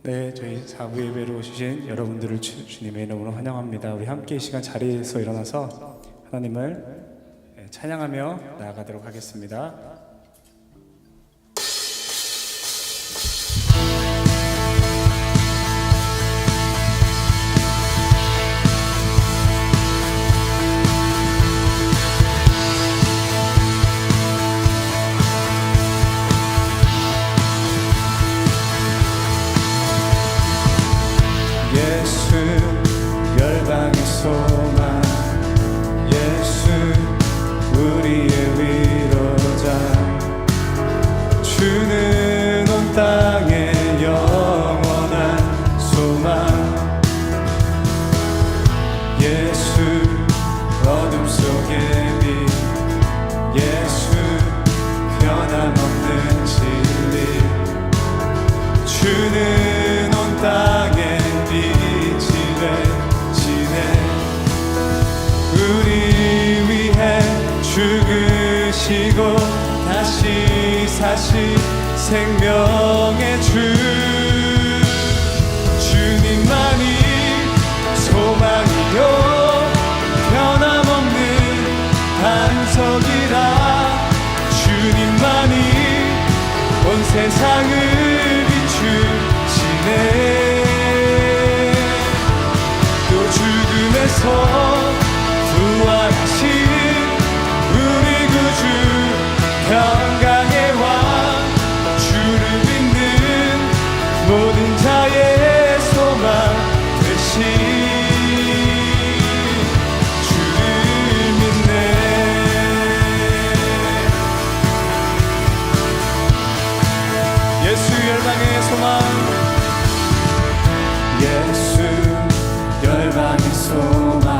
네, 저희 사부 예배로 오신 여러분들을 주님의 이름으로 환영합니다. 우리 함께 이 시간 자리에서 일어나서 하나님을 찬양하며 나아가도록 하겠습니다. 예수 열방의 소망, 예수 우리의 위로자, 주는 온 땅의 영원한 소망. 예수 어둠 속의 빛, 예수 변함없는 진리, 주는 온 땅의 빛이 되시네. 우리 위해 죽으시고 다시 사신 생명의 주, 주님만이 소망이요 변함없는 반석이라. 주님만이 온 세상을 비추시네. 부활하신 우리 구주 평강의 왕, 주를 믿는 모든 자의 소망 되신 주를 믿네. 예수 열방의 소망, 예수 열방의 소망.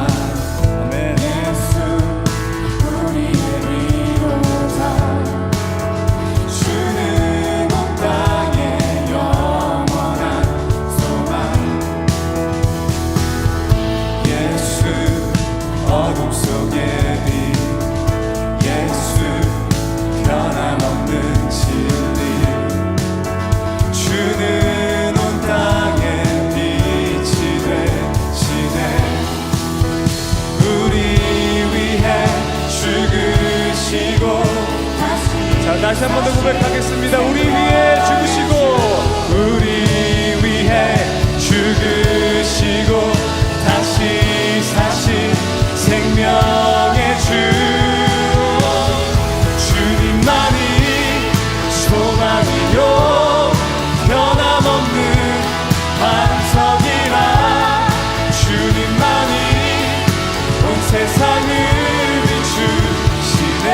아멘. 예수 우리의 위로자, 주는 온 땅의 영원한 소망. 예수 어둠 속의 빛, 예수 변함없는 진리, 주는 온 땅의 자, 다시 한 번 더 고백하겠습니다. 우리 위해 죽으시고, 우리 위해 죽으시고 다시 사신 생명의 주, 주님만이 소망이요 변함없는 반석이라. 주님만이 온 세상을 비추시네.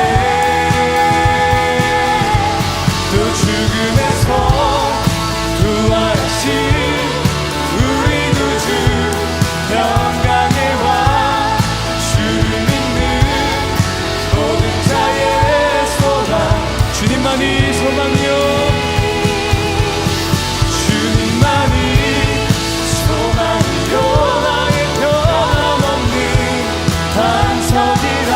죽음에서 부활하신 우리 구주 평강의 왕, 주를 믿는 모든 자의 소망. 주님만이 소망이요, 주님만이 소망이요 나의 변함없는 반석이라.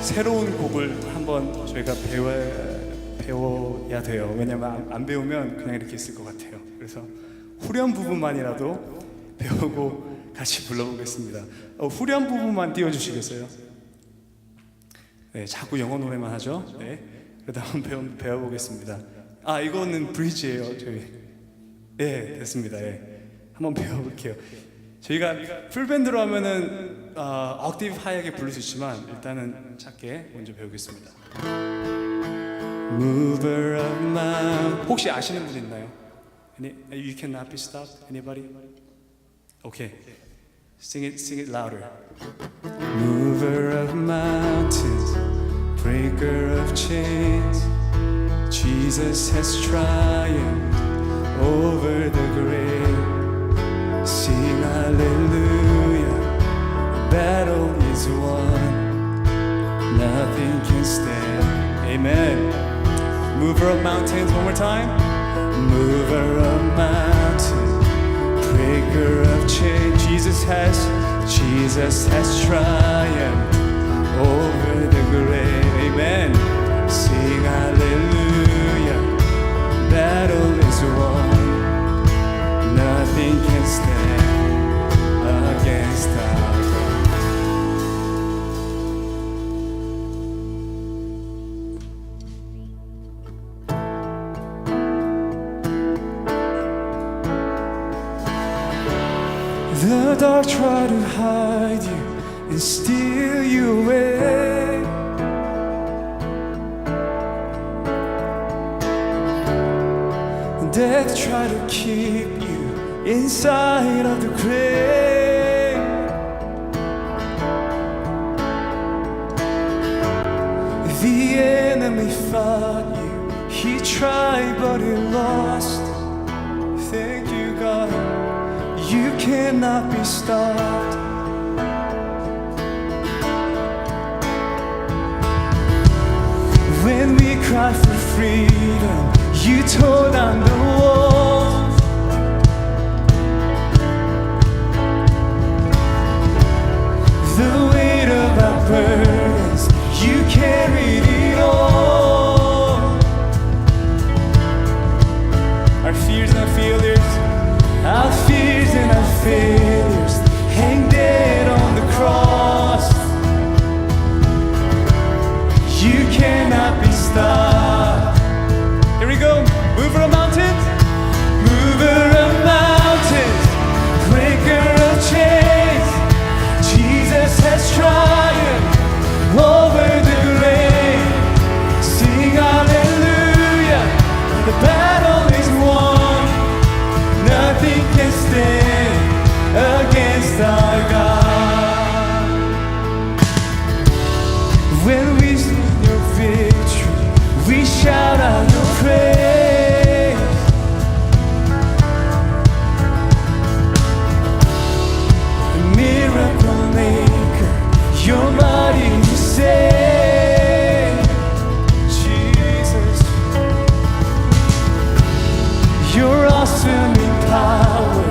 새로운 곡을 한번 저희가 배워야 돼요. 왜냐면 안 배우면 그냥 이렇게 있을 것 같아요. 그래서 후렴 부분만이라도 배우고 같이 불러보겠습니다. 후렴 부분만 띄워주시겠어요? 네, 자꾸 영어 노래만 하죠. 네, 그래도 한번 배워보겠습니다. 아, 이거는 브리지예요, 저희. 네, 됐습니다. 네, 한번 배워볼게요. 저희가 풀밴드로 하면은 억티브 하이하게 부를 수 있지만 일단은 작게 먼저 배우겠습니다. Mover of my. 혹시 아시는 분 있나요? You cannot be stopped. Anybody? Okay, sing it louder. Mover of mountains, breaker of chains, Jesus has triumphed over the grave. Sing hallelujah, battle is won, nothing can stand. Amen. Mover of mountains, one more time. Mover of mountains, breaker of chains, Jesus has triumphed over the grave. Amen. Sing hallelujah, battle is won, nothing can stand against our God. The dark try to hide you and steal you away. Death try to keep you inside of the grave. The enemy fought you, he tried but he lost. Thank you, God, you cannot be stopped. When we cry for freedom, you tore down the walls. The weight of our burdens, you carried it all. Our fears and our failures, our fears and our failures hang dead on the cross. You cannot be stopped. Here we go. Mover of mountains, mover of mountains, breaker of chains, Jesus has triumphed over the grave. Sing hallelujah, the battle is won, nothing can stand against our God. When we sing your victory, we shout out your praise. The miracle maker, you're mighty to save. Jesus, you're awesome in power,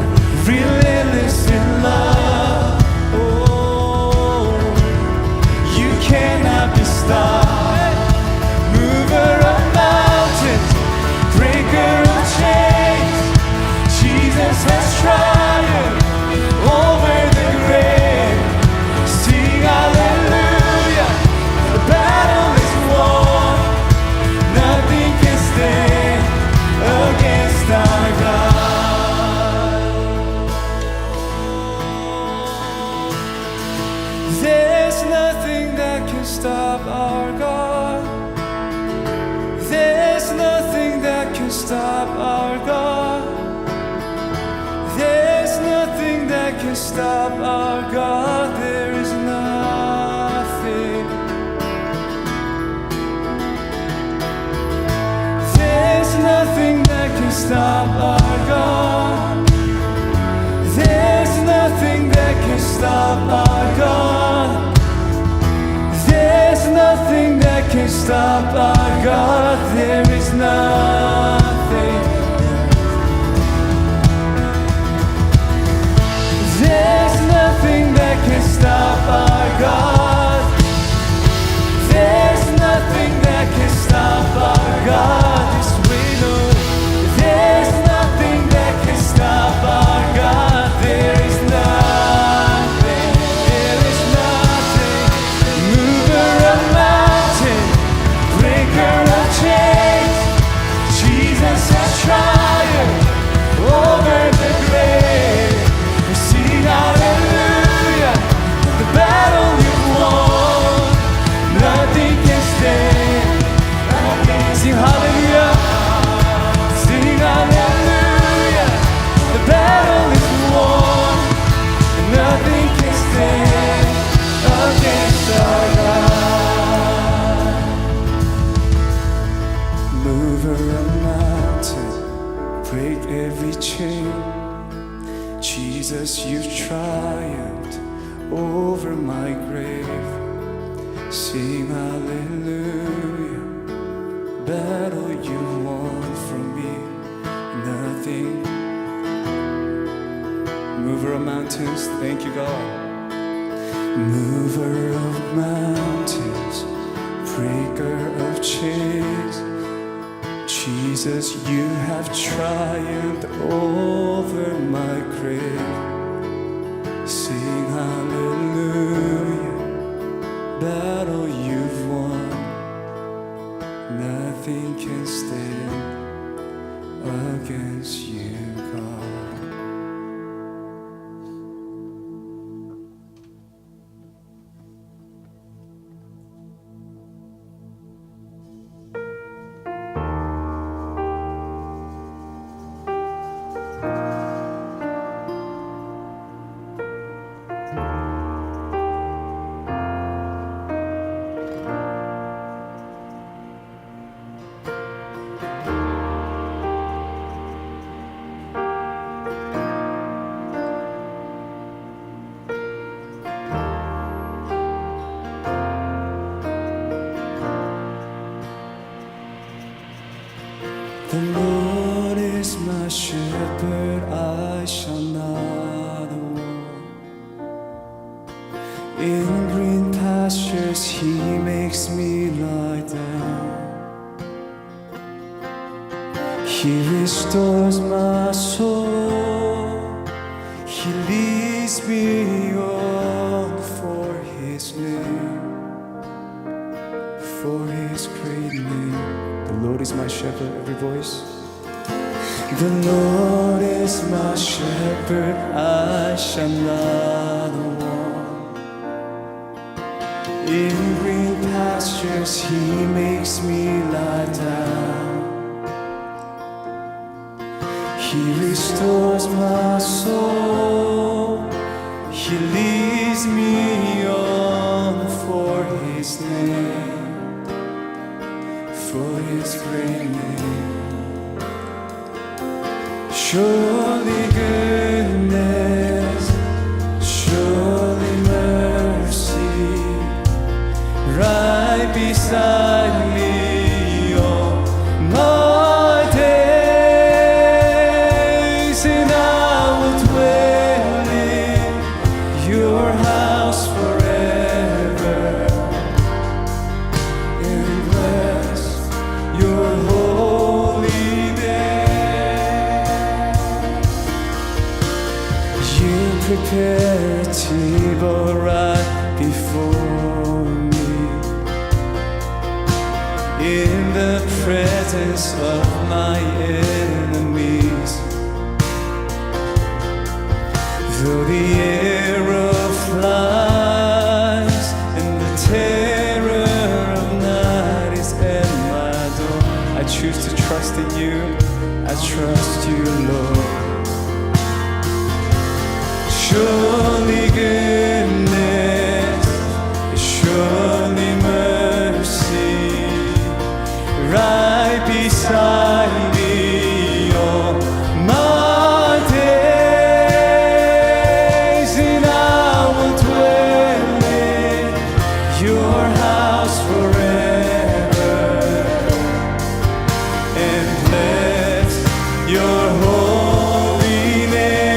relentless in love. Oh, you cannot be stopped. Mover of mountains, breaker of chains, Jesus has triumphed over the grave. Sing hallelujah, the battle is won, nothing can stand against our God. There's nothing that can stop our God. There's nothing that can stop our God. There's nothing that can stop our God. There is nothing. There's nothing that can stop our God. There's nothing that can stop our God. There's nothing that can stop our God. There is nothing. There's nothing that can stop our God. There's nothing that can stop our God. Just wait, Lord. There's nothing that can stop our God. There is nothing. There is nothing. Mover of mountains, breaker of chains, Jesus has triumphed over the grave. Sing hallelujah, the battle you've won. Jesus, you triumphed over my grave. Sing hallelujah, battle you won for me. Nothing. Mover of mountains, thank you, God. Mover of mountains, breaker of chains. Jesus, you have triumphed over my grave. Sing hallelujah, battle you've won. Nothing can stand against you, God. The Lord is my shepherd, I shall not want. In green pastures he makes me lie down. He restores my soul, he leads me on for his name, for his great name. The Lord is my shepherd, every voice. The Lord is my shepherd, I shall not want. In green pastures he makes me lie down. He restores my soul, he leads me on for his name, for his great name. Surely goodness, surely mercy, right beside me all my days, and I will dwell in your house forever, and bless your holy name. You prepare a table right before me, in the presence of my enemies. Though the arrow flies and the terror of night is at my door, I choose to trust in you, I trust you, Lord. Surely goodness, surely mercy, right beside me all my days, and I will dwell in your house forever, and bless your holy name.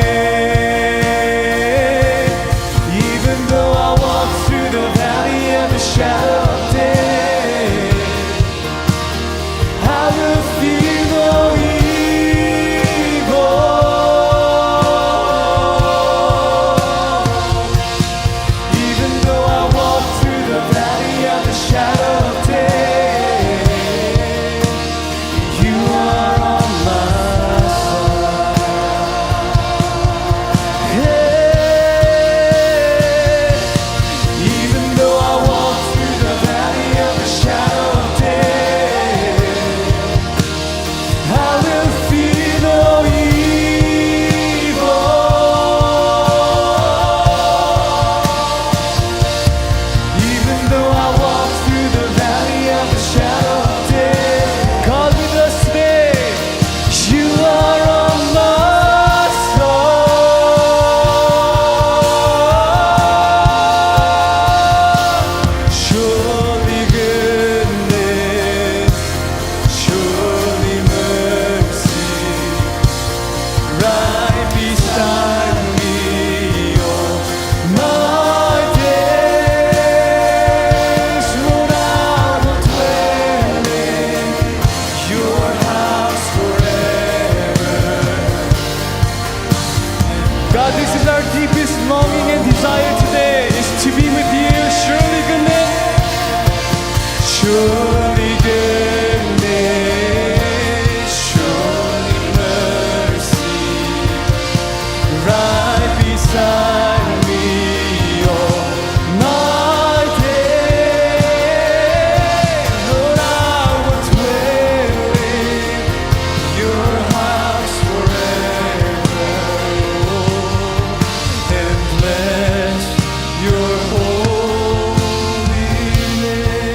God, this is our deepest longing and desire today, is to be with you. Surely goodness, surely goodness, surely mercy, right beside me all my day. Lord, I will dwell in your house forever, and bless your holy name.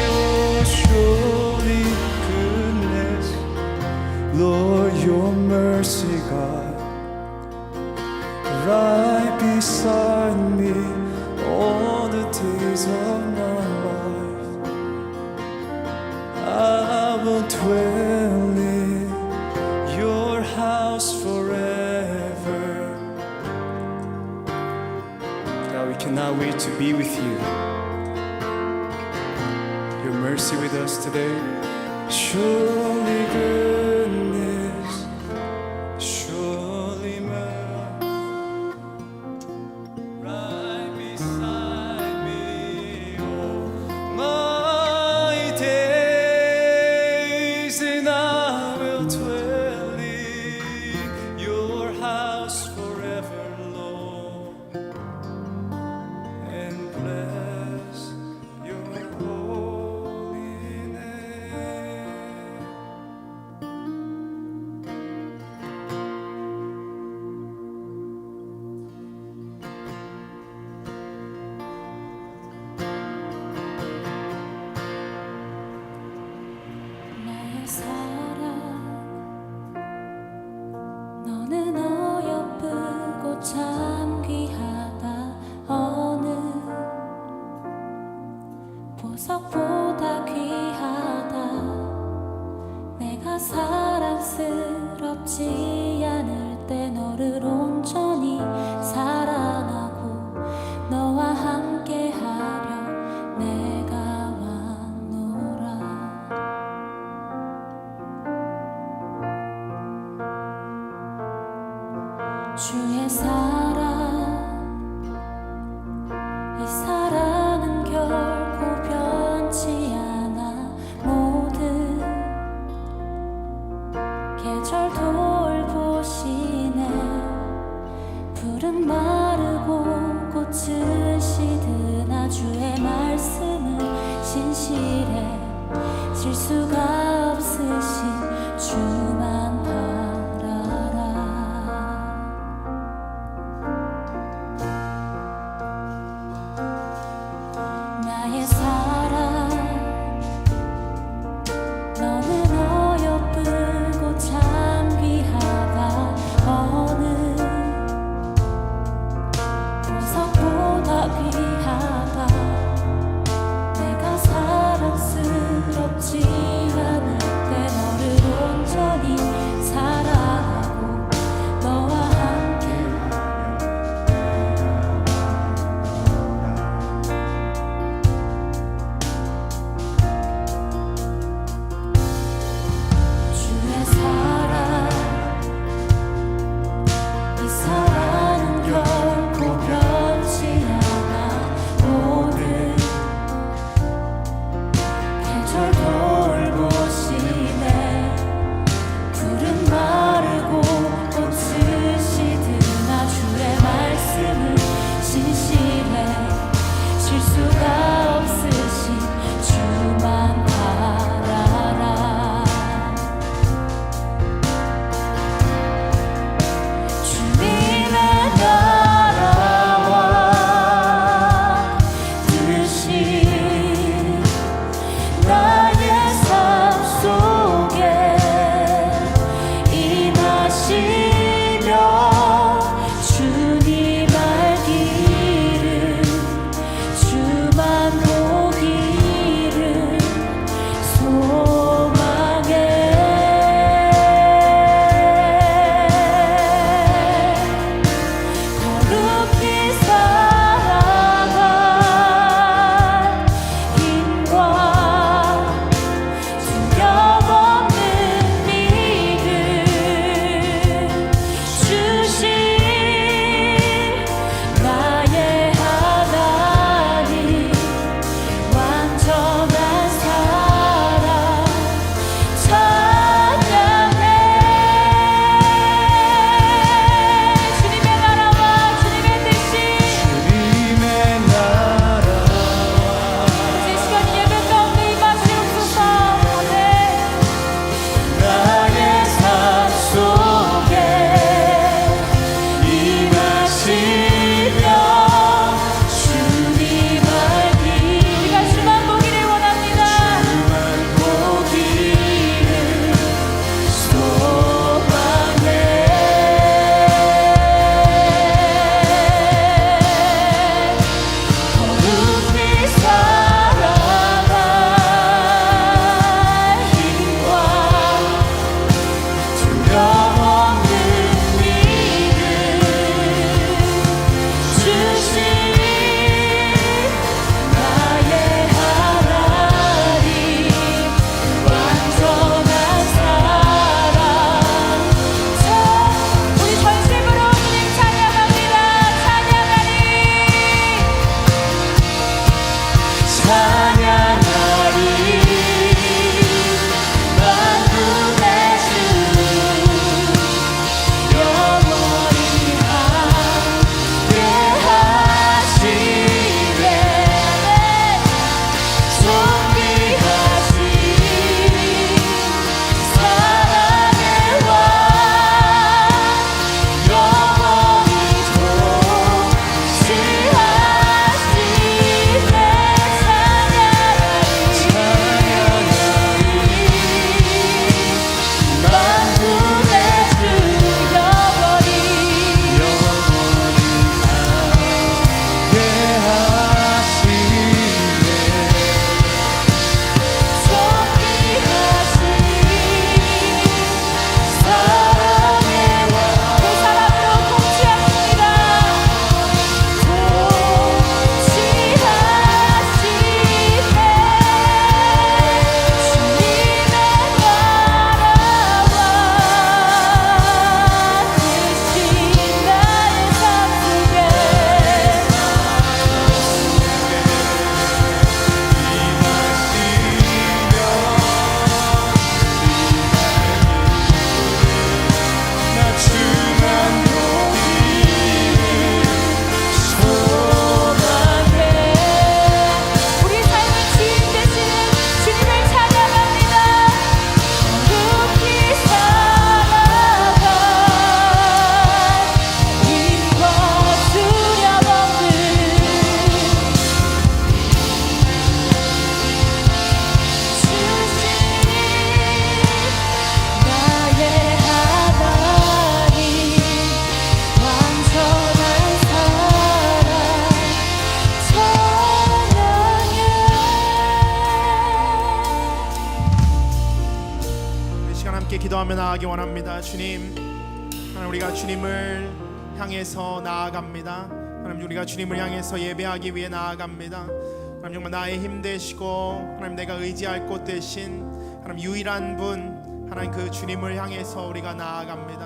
Oh, surely goodness, Lord, your mercy, God, right beside me all the days of my life. I will dwell in your house forever. God, we cannot wait to be with you. Your mercy with us today. Surely goodness, surely mercy, right beside me all my days, and I will dwell in your house forever, Lord, and bless your holy name. 나의 사랑 너는 어여쁘고 참 귀하다 어느 보석보다 귀하다 내가 사랑스럽지 않을 때 너를 온전히 사랑하고 너와 함께하려 내가 왔노라 주의 사랑 이 사랑은 결코 변치 않아 모든 계절 돌보시네 푸른 마르고 꽃은 시드나 주의 말씀은 신실해 실수가 없으신 주만 바라라 나의 사랑 너는 어여쁘고 참 귀하다 어느 보석보다 귀하다 내가 사랑스럽지 않을 기도하며 나아가기 원합니다. 주님, 하나님 우리가 주님을 향해서 나아갑니다. 하나님 우리가 주님을 향해서 예배하기 위해 나아갑니다. 하나님 정말 나의 힘 되시고 하나님 내가 의지할 곳 되신 하나님 유일한 분 하나님 그 주님을 향해서 우리가 나아갑니다.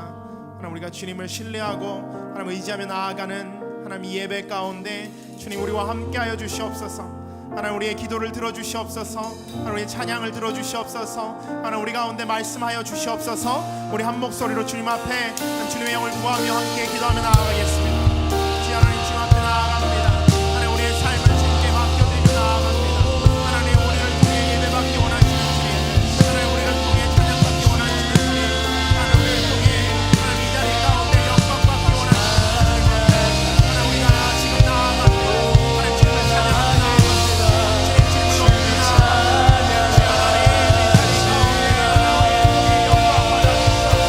하나님 우리가 주님을 신뢰하고 하나님 의지하며 나아가는 하나님 이 예배 가운데 주님 우리와 함께하여 주시옵소서. 하나님 우리의 기도를 들어주시옵소서. 하나님 우리의 찬양을 들어주시옵소서. 하나님 우리 가운데 말씀하여 주시옵소서. 우리 한 목소리로 주님 앞에 주님의 영을 구하며 함께 기도하며 나아가겠습니다. 주 하나님 주님 앞에 나아갑니다. 하나님 우리의 삶을 주님께 맡겨드리며 나아갑니다. 하나님 우리를 통해 예배받기 원하시는 주님, 하나님 우리를 통해 찬양받기 원하시는 주님, 하나님 우리를 통해 하나님 이 자리 가운데 영광받기 원하시는 주님, 하나님 우리가 지금 나아갑니다. 하나님 주님을 찬양하며 나아갑니다. 주님 주님을 높이며 나아갑니다. 주 하나님 이 자리 가운데 하나님 영광 받아주시옵소서. 하나님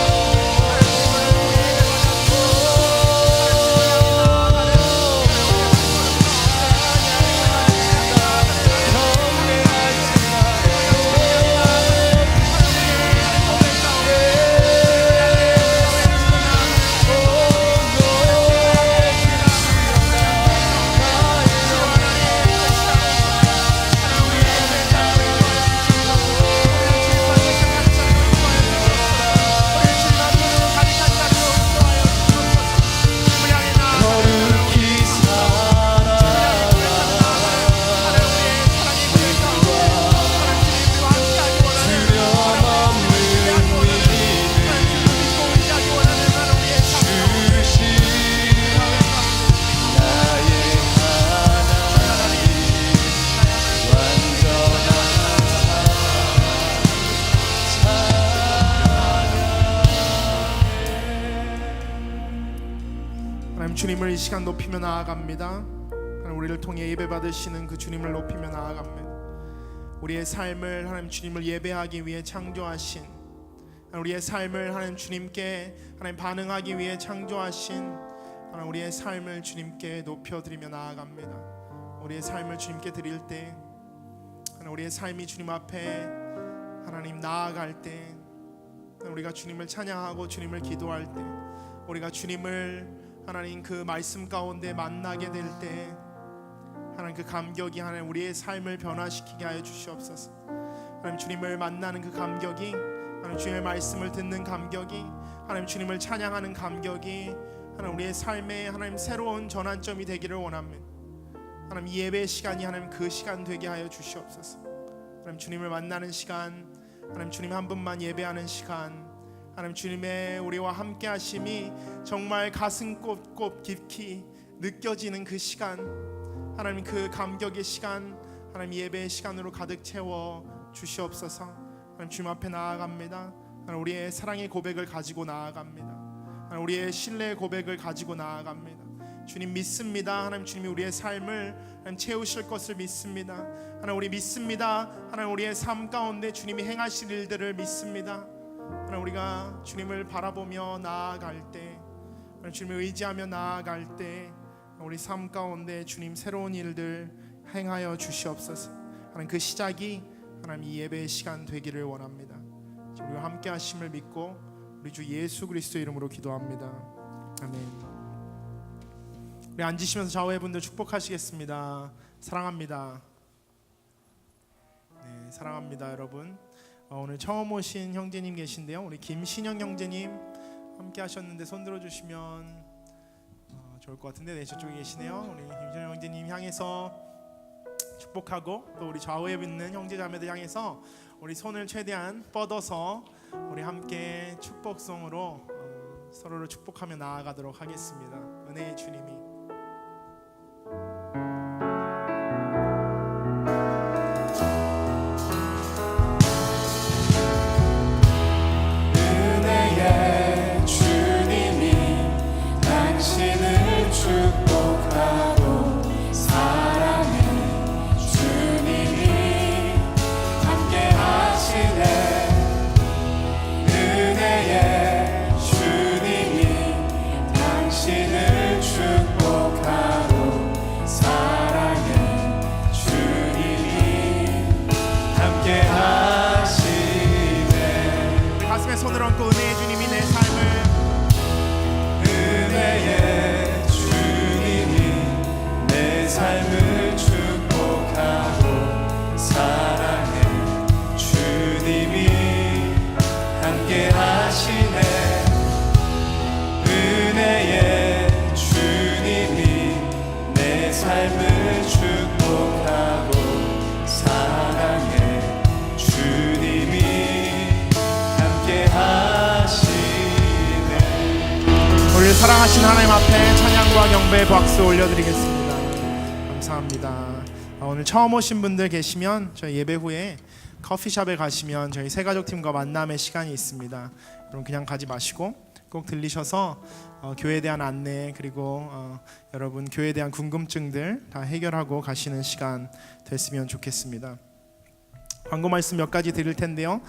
주님을 통해 주님을 이 시간 높이며 나아갑니다. 하나님 우리를 통해 예배 받으시는 그 주님을 높이며 나아갑니다. 우리의 삶을 하나님 주님을 예배하기 위해 창조하신, 우리의 삶을 하나님 주님께 하나님 반응하기 위해 창조하신 하나님 우리의 삶을 주님께 높여드리며 나아갑니다. 우리의 삶을 주님께 드릴 때 하나님 우리의 삶이 주님 앞에 하나님 나아갈 때 우리가 주님을 찬양하고 주님을 기도할 때 우리가 주님을 하나님 그 말씀 가운데 만나게 될 때 하나님 그 감격이 하나님 우리의 삶을 변화시키게 하여 주시옵소서. 하나님 주님을 만나는 그 감격이, 하나님 주님의 말씀을 듣는 감격이, 하나님 주님을 찬양하는 감격이 하나님 우리의 삶에 하나님 새로운 전환점이 되기를 원합니다. 하나님 이 예배 시간이 하나님 그 시간 되게 하여 주시옵소서. 하나님 주님을 만나는 시간, 하나님 주님 한 분만 예배하는 시간, 하나님 주님의 우리와 함께 하심이 정말 가슴 꼽 깊이 느껴지는 그 시간, 하나님 그 감격의 시간, 하나님 예배의 시간으로 가득 채워 주시옵소서. 하나님 주님 앞에 나아갑니다. 하나님 우리의 사랑의 고백을 가지고 나아갑니다. 하나님 우리의 신뢰의 고백을 가지고 나아갑니다. 주님 믿습니다. 하나님 주님이 우리의 삶을 하나님 채우실 것을 믿습니다. 하나님 우리 믿습니다. 하나님 우리의 삶 가운데 주님이 행하실 일들을 믿습니다. 하나님 우리가 주님을 바라보며 나아갈 때, 하나님 주님을 의지하며 나아갈 때 우리 삶 가운데 주님 새로운 일들 행하여 주시옵소서. 하나님 그 시작이 하나님 이 예배의 시간 되기를 원합니다. 우리와 함께 하심을 믿고 우리 주 예수 그리스도 이름으로 기도합니다. 아멘. 우리 앉으시면서 좌우의 분들 축복하시겠습니다. 사랑합니다. 네, 사랑합니다 여러분. 오늘 처음 오신 형제님 계신데요, 우리 김신영 형제님 함께 하셨는데 손 들어주시면 좋을 것 같은데, 네 저쪽에 계시네요. 우리 김신영 형제님 향해서 축복하고, 또 우리 좌우에 있는 형제자매들 향해서 우리 손을 최대한 뻗어서 우리 함께 축복송으로 서로를 축복하며 나아가도록 하겠습니다. 은혜의 주님이 손을 얹고 앞에 찬양과 경배 박수 올려드리겠습니다. 감사합니다. 오늘 처음 오신 분들 계시면 저희 예배 후에 커피숍에 가시면 저희 새가족팀과 만남의 시간이 있습니다. 여러분 그냥 가지 마시고 꼭 들리셔서 교회에 대한 안내 그리고 여러분 교회에 대한 궁금증들 다 해결하고 가시는 시간 됐으면 좋겠습니다. 광고 말씀 몇 가지 드릴 텐데요.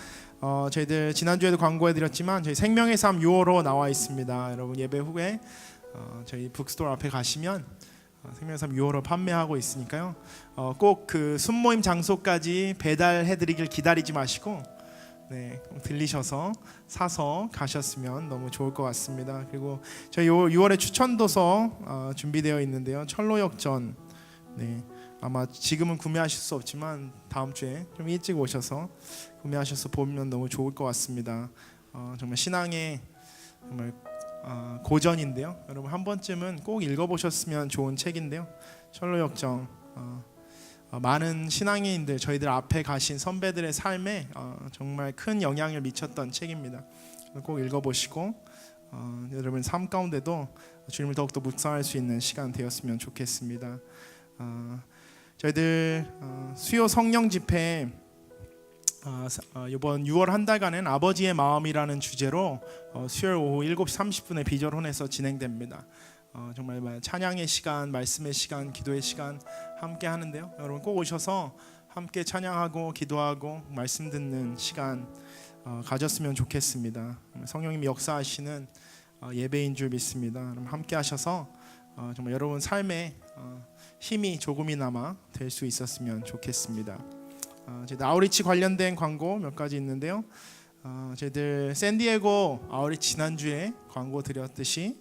저희들 지난주에도 광고해드렸지만 저희 생명의 삶 6월호 나와 있습니다. 여러분 예배 후에 저희 북스토어 앞에 가시면 생명의 삶 6월호 판매하고 있으니까요. 꼭 그 순모임 장소까지 배달해드리길 기다리지 마시고 꼭 들리셔서 사서 가셨으면 너무 좋을 것 같습니다. 그리고 저희 6월에 추천도서 준비되어 있는데요. 철로역전 아마 지금은 구매하실 수 없지만 다음 주에 좀 일찍 오셔서 구매하셔서 보면 너무 좋을 것 같습니다. 정말 신앙의 정말 고전인데요. 여러분 한 번쯤은 꼭 읽어보셨으면 좋은 책인데요. 철로역정 많은 신앙인들 저희들 앞에 가신 선배들의 삶에 정말 큰 영향을 미쳤던 책입니다. 꼭 읽어보시고 여러분 삶 가운데도 주님을 더욱더 묵상할 수 있는 시간 되었으면 좋겠습니다. 저희들 수요 성령 집회 이번 6월 한 달간은 아버지의 마음이라는 주제로 수요일 오후 7시 30분에 비절혼에서 진행됩니다. 정말 찬양의 시간, 말씀의 시간, 기도의 시간 함께 하는데요. 여러분 꼭 오셔서 함께 찬양하고 기도하고 말씀 듣는 시간 가졌으면 좋겠습니다. 성령님이 역사하시는 예배인 줄 믿습니다. 여러분 함께 하셔서 정말 여러분 삶에 힘이 조금이나마 될 수 있었으면 좋겠습니다. 저희들 아우리치 관련된 광고 몇 가지 있는데요. 저희들 샌디에고 아우리치 지난주에 광고 드렸듯이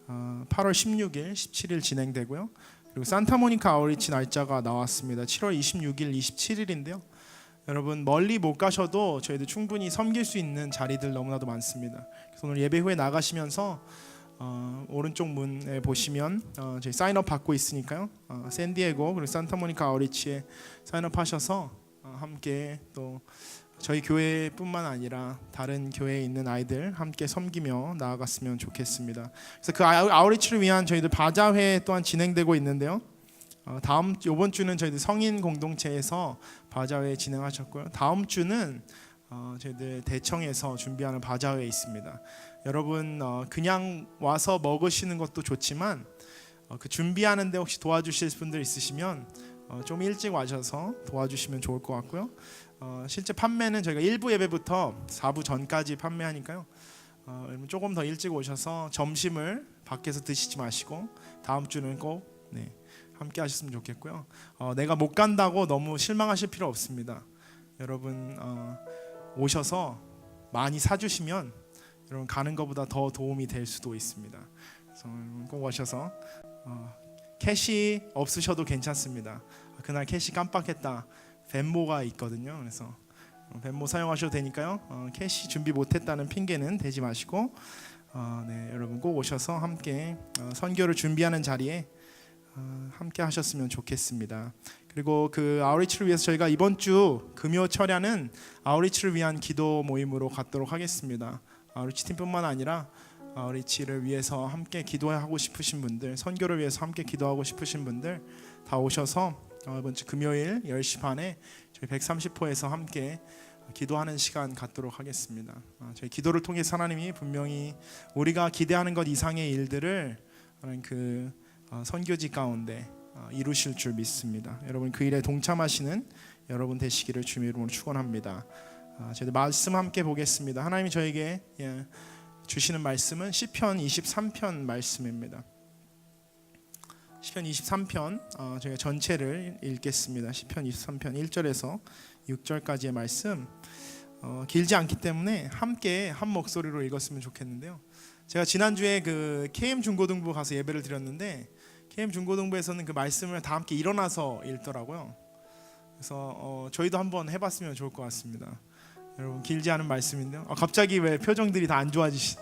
8월 16일, 17일 진행되고요. 그리고 산타모니카 아우리치 날짜가 나왔습니다. 7월 26일, 27일인데요. 여러분 멀리 못 가셔도 저희들 충분히 섬길 수 있는 자리들 너무나도 많습니다. 그래서 오늘 예배 후에 나가시면서 오른쪽 문에 보시면 저희 사인업 받고 있으니까요. 샌디에고 그리고 산타모니카 아우리치에 사인업 하셔서 함께 또 저희 교회뿐만 아니라 다른 교회에 있는 아이들 함께 섬기며 나아갔으면 좋겠습니다. 그래서 그 아우리치를 위한 저희들 바자회 또한 진행되고 있는데요. 이번 주는 저희들 성인 공동체에서 바자회 진행하셨고요. 다음 주는 저희들 대청에서 준비하는 바자회 있습니다. 여러분 그냥 와서 먹으시는 것도 좋지만 그 준비하는데 혹시 도와주실 분들 있으시면 좀 일찍 와셔서 도와주시면 좋을 것 같고요. 실제 판매는 저희가 1부 예배부터 4부 전까지 판매하니까요. 조금 더 일찍 오셔서 점심을 밖에서 드시지 마시고 다음 주는 꼭 함께 하셨으면 좋겠고요. 내가 못 간다고 너무 실망하실 필요 없습니다. 여러분 오셔서 많이 사주시면 여러분 가는 것보다 더 도움이 될 수도 있습니다. 그래서 꼭 오셔서 캐시 없으셔도 괜찮습니다. 그날 캐시 깜빡했다. 벤모가 있거든요. 그래서 벤모 사용하셔도 되니까요. 캐시 준비 못했다는 핑계는 대지 마시고 여러분 꼭 오셔서 함께 선교를 준비하는 자리에 함께 하셨으면 좋겠습니다. 그리고 그 아우리치를 위해서 저희가 이번 주 금요 철야는 아우리치를 위한 기도 모임으로 갖도록 하겠습니다. 아우리치 팀뿐만 아니라 아우리치를 위해서 함께 기도하고 싶으신 분들, 선교를 위해서 함께 기도하고 싶으신 분들 다 오셔서 이번 주 금요일 10시 반에 저희 130호에서 함께 기도하는 시간 갖도록 하겠습니다. 저희 기도를 통해서 하나님이 분명히 우리가 기대하는 것 이상의 일들을 그 선교지 가운데 이루실 줄 믿습니다. 여러분 그 일에 동참하시는 여러분 되시기를 주님의 이름으로 축원합니다. 저희들 말씀 함께 보겠습니다. 하나님이 저에게 주시는 말씀은 시편 23편 말씀입니다. 시편 23편 저희가 전체를 읽겠습니다. 시편 23편 1절에서 6절까지의 말씀 길지 않기 때문에 함께 한 목소리로 읽었으면 좋겠는데요. 제가 지난주에 그 KM 중고등부 가서 예배를 드렸는데 KM 중고등부에서는 그 말씀을 다 함께 일어나서 읽더라고요. 그래서 저희도 한번 해봤으면 좋을 것 같습니다. 여러분 길지 않은 말씀인데요. 갑자기 왜 표정들이 다 안 좋아지신?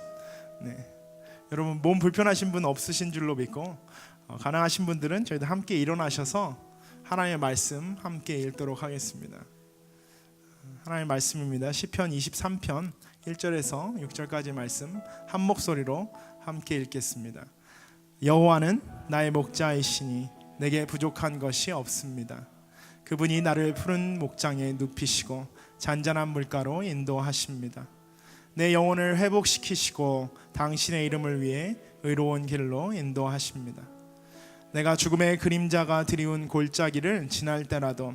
여러분 몸 불편하신 분 없으신 줄로 믿고 가능하신 분들은 저희들 함께 일어나셔서 하나님의 말씀 함께 읽도록 하겠습니다. 하나님의 말씀입니다. 시편 23편 1절에서 6절까지 말씀 한 목소리로 함께 읽겠습니다. 여호와는 나의 목자이시니 내게 부족한 것이 없습니다. 그분이 나를 푸른 목장에 눕히시고 잔잔한 물가로 인도하십니다. 내 영혼을 회복시키시고 당신의 이름을 위해 의로운 길로 인도하십니다. 내가 죽음의 그림자가 드리운 골짜기를 지날 때라도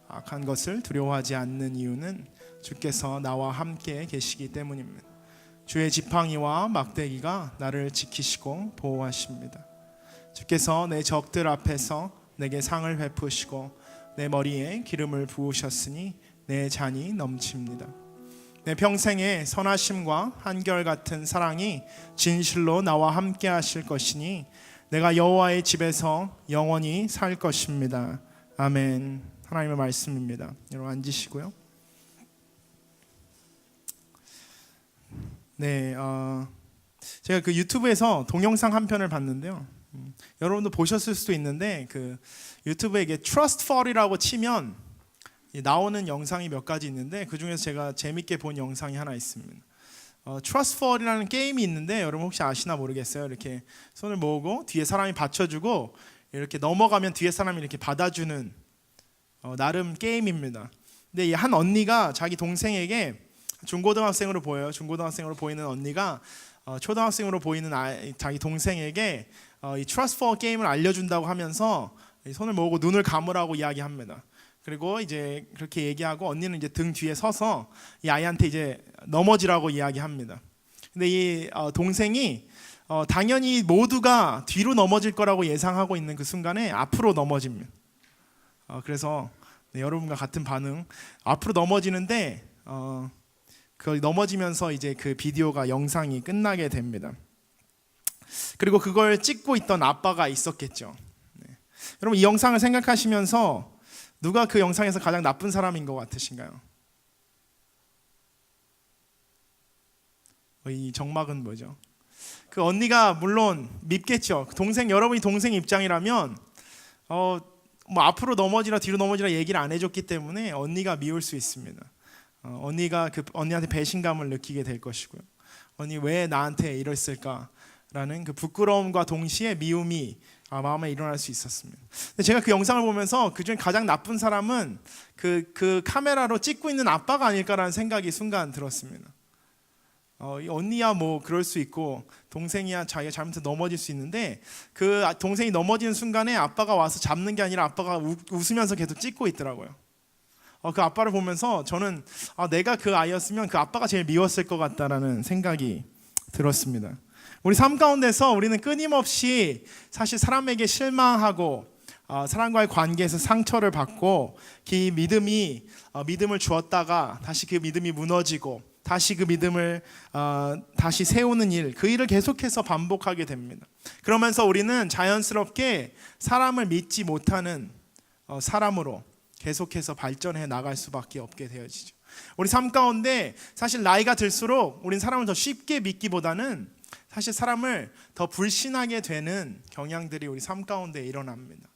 악한 것을 두려워하지 않는 이유는 주께서 나와 함께 계시기 때문입니다. 주의 지팡이와 막대기가 나를 지키시고 보호하십니다. 주께서 내 적들 앞에서 내게 상을 베푸시고 내 머리에 기름을 부으셨으니 내 잔이 넘칩니다. 내 평생에 선하심과 한결같은 사랑이 진실로 나와 함께 하실 것이니 내가 여호와의 집에서 영원히 살 것입니다. 아멘. 하나님의 말씀입니다. 여러분 앉으시고요. 네, 제가 그 유튜브에서 동영상 한 편을 봤는데요. 여러분도 보셨을 수도 있는데 그 유튜브에 이게 Trust Fall이라고 치면 나오는 영상이 몇 가지 있는데 그 중에서 제가 재밌게 본 영상이 하나 있습니다. Trust Fall이라는 게임이 있는데 여러분 혹시 아시나 모르겠어요. 이렇게 손을 모으고 뒤에 사람이 받쳐주고 이렇게 넘어가면 뒤에 사람이 이렇게 받아주는 나름 게임입니다. 근데 이 한 언니가 자기 동생에게 중고등학생으로 보여요. 중고등학생으로 보이는 언니가 초등학생으로 보이는 자기 동생에게 이 Trust Fall 게임을 알려준다고 하면서 손을 모으고 눈을 감으라고 이야기합니다. 그리고 이제 그렇게 얘기하고 언니는 이제 등 뒤에 서서 이 아이한테 이제 넘어지라고 이야기합니다. 근데 이 동생이 당연히 모두가 뒤로 넘어질 거라고 예상하고 있는 그 순간에 앞으로 넘어집니다. 그래서 네, 여러분과 같은 반응. 앞으로 넘어지는데 그 넘어지면서 이제 그 비디오가 영상이 끝나게 됩니다. 그리고 그걸 찍고 있던 아빠가 있었겠죠. 네. 여러분 이 영상을 생각하시면서 누가 그 영상에서 가장 나쁜 사람인 것 같으신가요? 이 정막은 뭐죠? 그 언니가 물론 밉겠죠. 여러분이 동생 입장이라면 뭐 앞으로 넘어지라 뒤로 넘어지라 얘기를 안 해줬기 때문에 언니가 미울 수 있습니다. 언니가 그 언니한테 배신감을 느끼게 될 것이고요. 언니 왜 나한테 이랬을까라는 그 부끄러움과 동시에 미움이 마음에 일어날 수 있었습니다. 근데 제가 그 영상을 보면서 그 중에 가장 나쁜 사람은 그 카메라로 찍고 있는 아빠가 아닐까라는 생각이 순간 들었습니다. 이 언니야 뭐 그럴 수 있고 동생이야 자기가 잘못해서 넘어질 수 있는데 그 동생이 넘어지는 순간에 아빠가 와서 잡는 게 아니라 아빠가 웃으면서 계속 찍고 있더라고요. 그 아빠를 보면서 저는 내가 그 아이였으면 그 아빠가 제일 미웠을 것 같다라는 생각이 들었습니다. 우리 삶 가운데서 우리는 끊임없이 사실 사람에게 실망하고 사람과의 관계에서 상처를 받고 그 믿음을 주었다가 다시 그 믿음이 무너지고 다시 그 믿음을 다시 세우는 그 일을 계속해서 반복하게 됩니다. 그러면서 우리는 자연스럽게 사람을 믿지 못하는 사람으로 계속해서 발전해 나갈 수밖에 없게 되어지죠. 우리 삶 가운데 사실 나이가 들수록 우리는 사람을 더 쉽게 믿기보다는 사실 사람을 더 불신하게 되는 경향들이 우리 삶 가운데 일어납니다.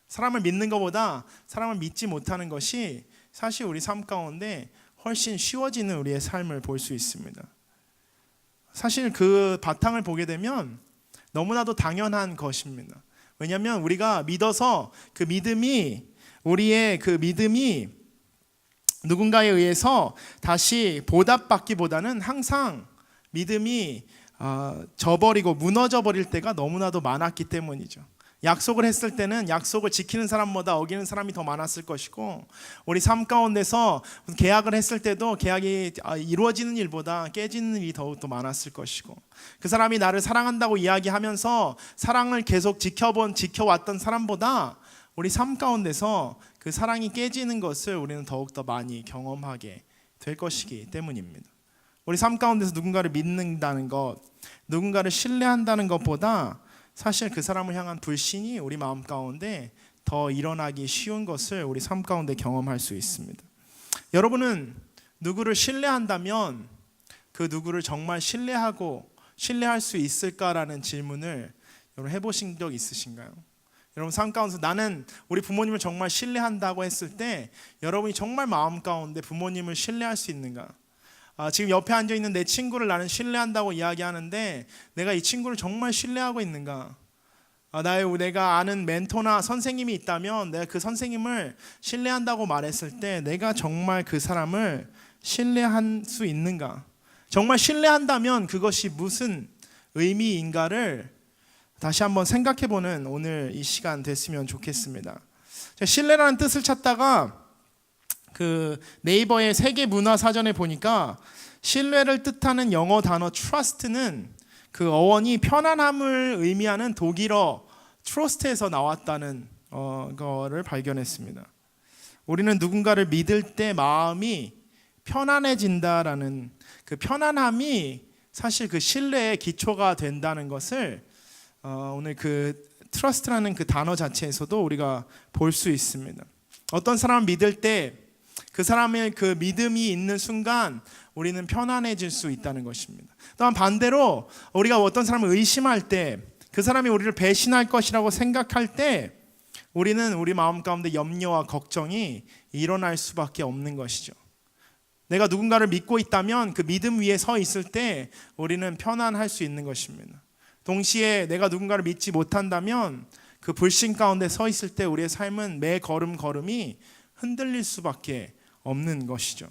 사람을 믿는 것보다 사람을 믿지 못하는 것이 사실 우리 삶 가운데 훨씬 쉬워지는 우리의 삶을 볼 수 있습니다. 사실 그 바탕을 보게 되면 너무나도 당연한 것입니다. 왜냐하면 우리가 믿어서 우리의 그 믿음이 누군가에 의해서 다시 보답받기보다는 항상 믿음이 저버리고 무너져 버릴 때가 너무나도 많았기 때문이죠. 약속을 했을 때는 약속을 지키는 사람보다 어기는 사람이 더 많았을 것이고 우리 삶 가운데서 계약을 했을 때도 계약이 이루어지는 일보다 깨지는 일이 더욱더 많았을 것이고 그 사람이 나를 사랑한다고 이야기하면서 사랑을 계속 지켜왔던 사람보다 우리 삶 가운데서 그 사랑이 깨지는 것을 우리는 더욱더 많이 경험하게 될 것이기 때문입니다. 우리 삶 가운데서 누군가를 믿는다는 것, 누군가를 신뢰한다는 것보다 사실 그 사람을 향한 불신이 우리 마음 가운데 더 일어나기 쉬운 것을 우리 삶 가운데 경험할 수 있습니다. 여러분은 누구를 신뢰한다면 그 누구를 정말 신뢰할 수 있을까라는 질문을 여러분 해보신 적 있으신가요? 여러분 삶 가운데서 나는 우리 부모님을 정말 신뢰한다고 했을 때 여러분이 정말 마음 가운데 부모님을 신뢰할 수 있는가? 지금 옆에 앉아있는 내 친구를 나는 신뢰한다고 이야기하는데 내가 이 친구를 정말 신뢰하고 있는가? 내가 아는 멘토나 선생님이 있다면 내가 그 선생님을 신뢰한다고 말했을 때 내가 정말 그 사람을 신뢰할 수 있는가? 정말 신뢰한다면 그것이 무슨 의미인가를 다시 한번 생각해보는 오늘 이 시간 됐으면 좋겠습니다. 신뢰라는 뜻을 찾다가 그 네이버의 세계 문화 사전에 보니까 신뢰를 뜻하는 영어 단어 trust는 그 어원이 편안함을 의미하는 독일어 트러스트에서 나왔다는 거를 발견했습니다. 우리는 누군가를 믿을 때 마음이 편안해진다라는 그 편안함이 사실 그 신뢰의 기초가 된다는 것을 오늘 그 트러스트라는 그 단어 자체에서도 우리가 볼 수 있습니다. 어떤 사람을 믿을 때 그 사람의 그 믿음이 있는 순간 우리는 편안해질 수 있다는 것입니다. 또한 반대로 우리가 어떤 사람을 의심할 때 그 사람이 우리를 배신할 것이라고 생각할 때 우리는 우리 마음 가운데 염려와 걱정이 일어날 수밖에 없는 것이죠. 내가 누군가를 믿고 있다면 그 믿음 위에 서 있을 때 우리는 편안할 수 있는 것입니다. 동시에 내가 누군가를 믿지 못한다면 그 불신 가운데 서 있을 때 우리의 삶은 매 걸음걸음이 흔들릴 수밖에 없는 것이죠.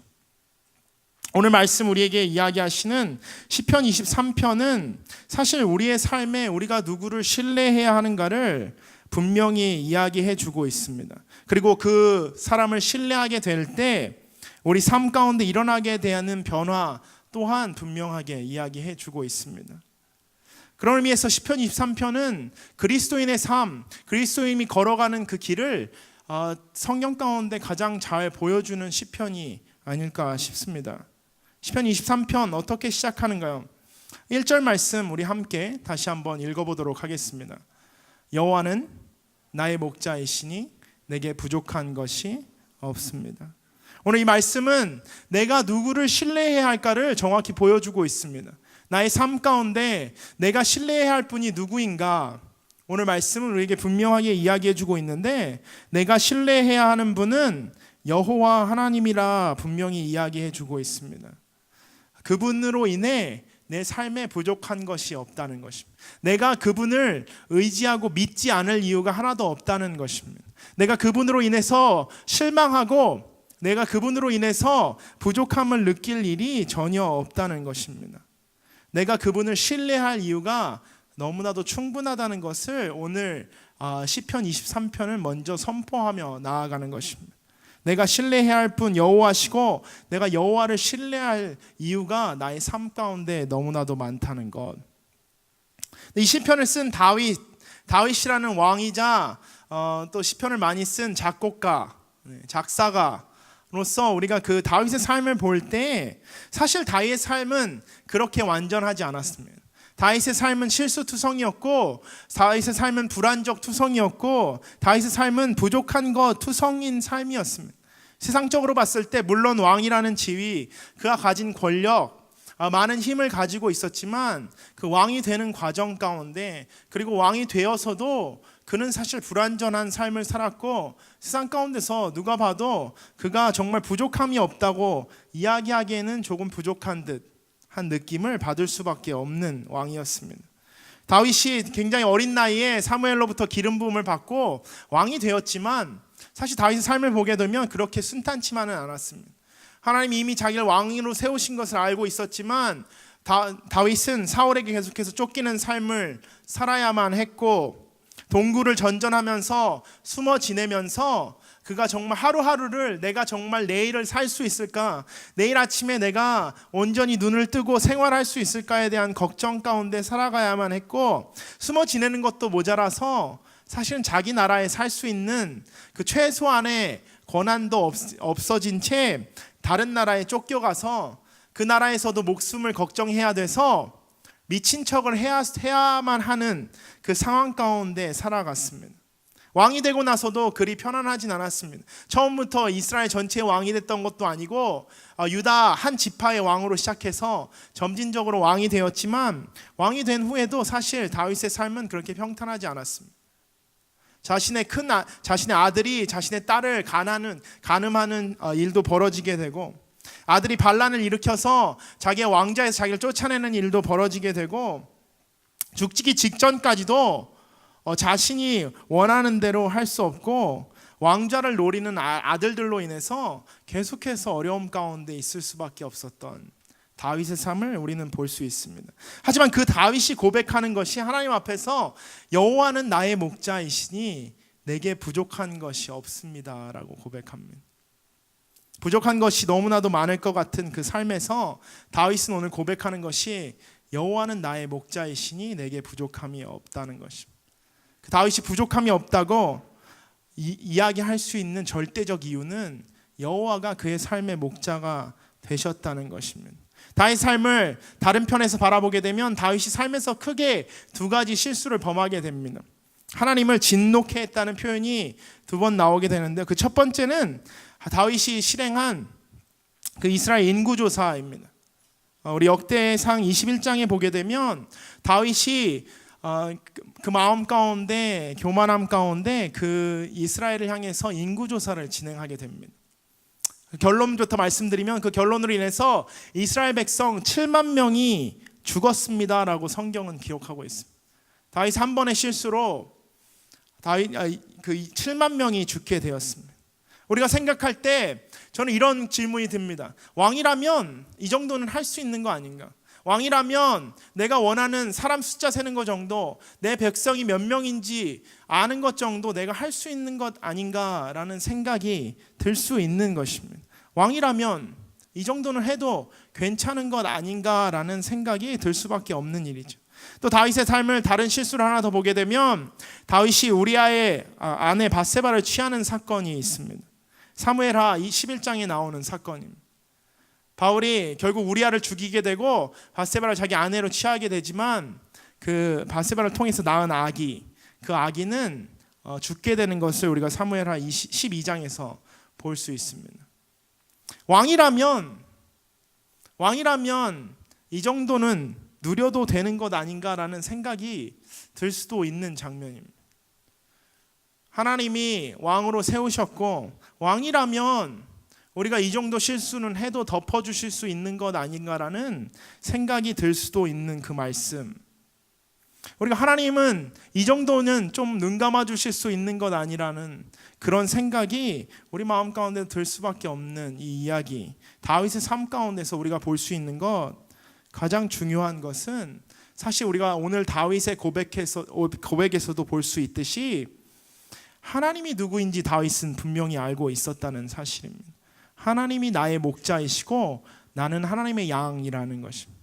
오늘 말씀 우리에게 이야기하시는 시편 23편은 사실 우리의 삶에 우리가 누구를 신뢰해야 하는가를 분명히 이야기해 주고 있습니다. 그리고 그 사람을 신뢰하게 될 때 우리 삶 가운데 일어나게 되는 변화 또한 분명하게 이야기해 주고 있습니다. 그런 의미에서 시편 23편은 그리스도인의 삶, 그리스도인이 걸어가는 그 길을 성경 가운데 가장 잘 보여주는 시편이 아닐까 싶습니다. 시편 23편 어떻게 시작하는가요? 1절 말씀 우리 함께 다시 한번 읽어보도록 하겠습니다. 여호와는 나의 목자이시니 내게 부족한 것이 없습니다. 오늘 이 말씀은 내가 누구를 신뢰해야 할까를 정확히 보여주고 있습니다. 나의 삶 가운데 내가 신뢰해야 할 분이 누구인가? 오늘 말씀은 우리에게 분명하게 이야기해주고 있는데 내가 신뢰해야 하는 분은 여호와 하나님이라 분명히 이야기해주고 있습니다. 그분으로 인해 내 삶에 부족한 것이 없다는 것입니다. 내가 그분을 의지하고 믿지 않을 이유가 하나도 없다는 것입니다. 내가 그분으로 인해서 실망하고 내가 그분으로 인해서 부족함을 느낄 일이 전혀 없다는 것입니다. 내가 그분을 신뢰할 이유가 너무나도 충분하다는 것을 오늘 시편 23편을 먼저 선포하며 나아가는 것입니다. 내가 신뢰해야 할 분 여호와시고 내가 여호와를 신뢰할 이유가 나의 삶 가운데 너무나도 많다는 것. 이 시편을 쓴 다윗이라는 왕이자 또 시편을 많이 쓴 작곡가, 작사가로서 우리가 그 다윗의 삶을 볼 때 사실 다윗의 삶은 그렇게 완전하지 않았습니다. 다윗의 삶은 실수투성이었고 다윗의 삶은 불완적 투성이었고 다윗의 삶은 부족한 것 투성인 삶이었습니다. 세상적으로 봤을 때 물론 왕이라는 지위, 그가 가진 권력, 많은 힘을 가지고 있었지만 그 왕이 되는 과정 가운데 그리고 왕이 되어서도 그는 사실 불완전한 삶을 살았고 세상 가운데서 누가 봐도 그가 정말 부족함이 없다고 이야기하기에는 조금 부족한 듯 한 느낌을 받을 수밖에 없는 왕이었습니다. 다윗이 굉장히 어린 나이에 사무엘로부터 기름 부음을 받고 왕이 되었지만 사실 다윗의 삶을 보게 되면 그렇게 순탄치만은 않았습니다. 하나님이 이미 자기를 왕으로 세우신 것을 알고 있었지만 다윗은 사울에게 계속해서 쫓기는 삶을 살아야만 했고 동굴을 전전하면서 숨어 지내면서 그가 정말 하루하루를 내가 정말 내일을 살 수 있을까? 내일 아침에 내가 온전히 눈을 뜨고 생활할 수 있을까에 대한 걱정 가운데 살아가야만 했고 숨어 지내는 것도 모자라서 사실은 자기 나라에 살 수 있는 그 최소한의 권한도 없어진 채 다른 나라에 쫓겨가서 그 나라에서도 목숨을 걱정해야 돼서 미친 척을 해야만 하는 그 상황 가운데 살아갔습니다. 왕이 되고 나서도 그리 편안하진 않았습니다. 처음부터 이스라엘 전체의 왕이 됐던 것도 아니고 유다 한 지파의 왕으로 시작해서 점진적으로 왕이 되었지만 왕이 된 후에도 사실 다윗의 삶은 그렇게 평탄하지 않았습니다. 자신의 아들이 자신의 딸을 간음하는 일도 벌어지게 되고 아들이 반란을 일으켜서 자기의 왕자에서 자기를 쫓아내는 일도 벌어지게 되고 죽기 직전까지도 자신이 원하는 대로 할 수 없고 왕좌를 노리는 아들들로 인해서 계속해서 어려움 가운데 있을 수밖에 없었던 다윗의 삶을 우리는 볼 수 있습니다. 하지만 그 다윗이 고백하는 것이 하나님 앞에서 여호와는 나의 목자이시니 내게 부족한 것이 없습니다라고 고백합니다. 부족한 것이 너무나도 많을 것 같은 그 삶에서 다윗은 오늘 고백하는 것이 여호와는 나의 목자이시니 내게 부족함이 없다는 것입니다. 그 다윗이 부족함이 없다고 이야기할 수 있는 절대적 이유는 여호와가 그의 삶의 목자가 되셨다는 것입니다. 다윗 삶을 다른 편에서 바라보게 되면 다윗이 삶에서 크게 두 가지 실수를 범하게 됩니다. 하나님을 진노케 했다는 표현이 두 번 나오게 되는데 그 첫 번째는 다윗이 실행한 그 이스라엘 인구조사입니다. 우리 역대상 21장에 보게 되면 다윗이 그 마음 가운데 교만함 가운데 그 이스라엘을 향해서 인구조사를 진행하게 됩니다. 결론부터 말씀드리면 그 결론으로 인해서 이스라엘 백성 7만 명이 죽었습니다라고 성경은 기록하고 있습니다. 다윗 한 번의 실수로 그 7만 명이 죽게 되었습니다. 우리가 생각할 때 저는 이런 질문이 듭니다. 왕이라면 이 정도는 할 수 있는 거 아닌가? 왕이라면 내가 원하는 사람 숫자 세는 것 정도, 내 백성이 몇 명인지 아는 것 정도 내가 할 수 있는 것 아닌가라는 생각이 들 수 있는 것입니다. 왕이라면 이 정도는 해도 괜찮은 것 아닌가라는 생각이 들 수밖에 없는 일이죠. 또 다윗의 삶을 다른 실수를 하나 더 보게 되면 다윗이 우리아의 아내 밧세바를 취하는 사건이 있습니다. 사무엘하 11장에 나오는 사건입니다. 바울이 결국 우리아를 죽이게 되고 밧세바를 자기 아내로 취하게 되지만 그 밧세바를 통해서 낳은 아기, 그 아기는 죽게 되는 것을 우리가 사무엘하 12장에서 볼 수 있습니다. 왕이라면 이 정도는 누려도 되는 것 아닌가라는 생각이 들 수도 있는 장면입니다. 하나님이 왕으로 세우셨고 왕이라면 우리가 이 정도 실수는 해도 덮어주실 수 있는 것 아닌가라는 생각이 들 수도 있는 그 말씀. 우리가 하나님은 이 정도는 좀 눈 감아 주실 수 있는 것 아니라는 그런 생각이 우리 마음 가운데 들 수밖에 없는 이 이야기. 다윗의 삶 가운데서 우리가 볼 수 있는 것, 가장 중요한 것은 사실 우리가 오늘 다윗의 고백에서도 볼 수 있듯이 하나님이 누구인지 다윗은 분명히 알고 있었다는 사실입니다. 하나님이 나의 목자이시고 나는 하나님의 양이라는 것입니다.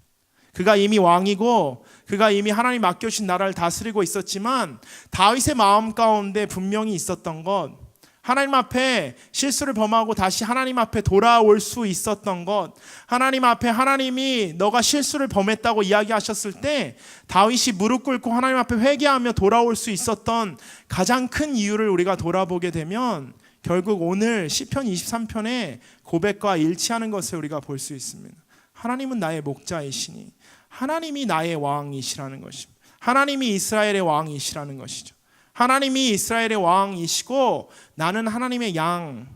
그가 이미 왕이고 그가 이미 하나님 맡겨주신 나라를 다스리고 있었지만 다윗의 마음 가운데 분명히 있었던 것, 하나님 앞에 실수를 범하고 다시 하나님 앞에 돌아올 수 있었던 것, 하나님 앞에 하나님이 너가 실수를 범했다고 이야기하셨을 때 다윗이 무릎 꿇고 하나님 앞에 회개하며 돌아올 수 있었던 가장 큰 이유를 우리가 돌아보게 되면 결국 오늘 시편 23편의 고백과 일치하는 것을 우리가 볼 수 있습니다. 하나님은 나의 목자이시니 하나님이 나의 왕이시라는 것입니다. 하나님이 이스라엘의 왕이시라는 것이죠. 하나님이 이스라엘의 왕이시고 나는 하나님의 양,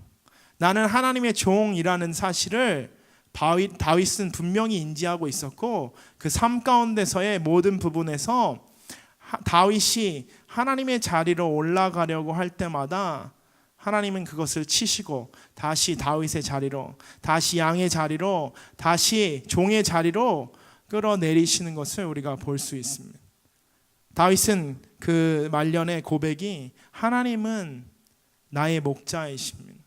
나는 하나님의 종이라는 사실을 다윗은 분명히 인지하고 있었고 그 삶 가운데서의 모든 부분에서 다윗이 하나님의 자리로 올라가려고 할 때마다 하나님은 그것을 치시고 다시 다윗의 자리로, 다시 양의 자리로, 다시 종의 자리로 끌어내리시는 것을 우리가 볼 수 있습니다. 다윗은 그 말년의 고백이 하나님은 나의 목자이십니다.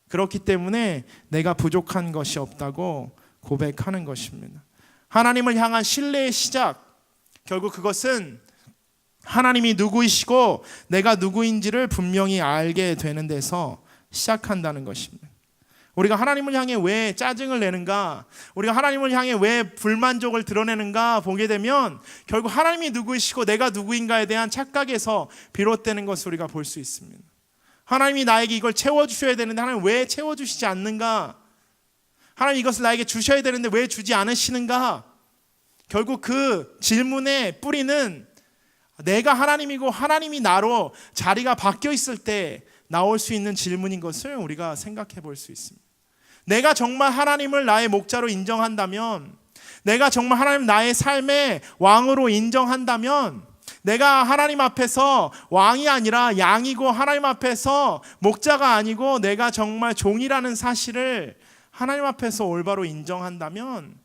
그렇기 때문에 내가 부족한 것이 없다고 고백하는 것입니다. 하나님을 향한 신뢰의 시작, 결국 그것은 하나님이 누구이시고 내가 누구인지를 분명히 알게 되는 데서 시작한다는 것입니다. 우리가 하나님을 향해 왜 짜증을 내는가, 우리가 하나님을 향해 왜 불만족을 드러내는가 보게 되면 결국 하나님이 누구이시고 내가 누구인가에 대한 착각에서 비롯되는 것을 우리가 볼 수 있습니다. 하나님이 나에게 이걸 채워주셔야 되는데 하나님 왜 채워주시지 않는가, 하나님 이것을 나에게 주셔야 되는데 왜 주지 않으시는가. 결국 그 질문의 뿌리는 내가 하나님이고 하나님이 나로 자리가 바뀌어 있을 때 나올 수 있는 질문인 것을 우리가 생각해 볼 수 있습니다. 내가 정말 하나님을 나의 목자로 인정한다면, 내가 정말 하나님 나의 삶의 왕으로 인정한다면 내가 하나님 앞에서 왕이 아니라 양이고 하나님 앞에서 목자가 아니고 내가 정말 종이라는 사실을 하나님 앞에서 올바로 인정한다면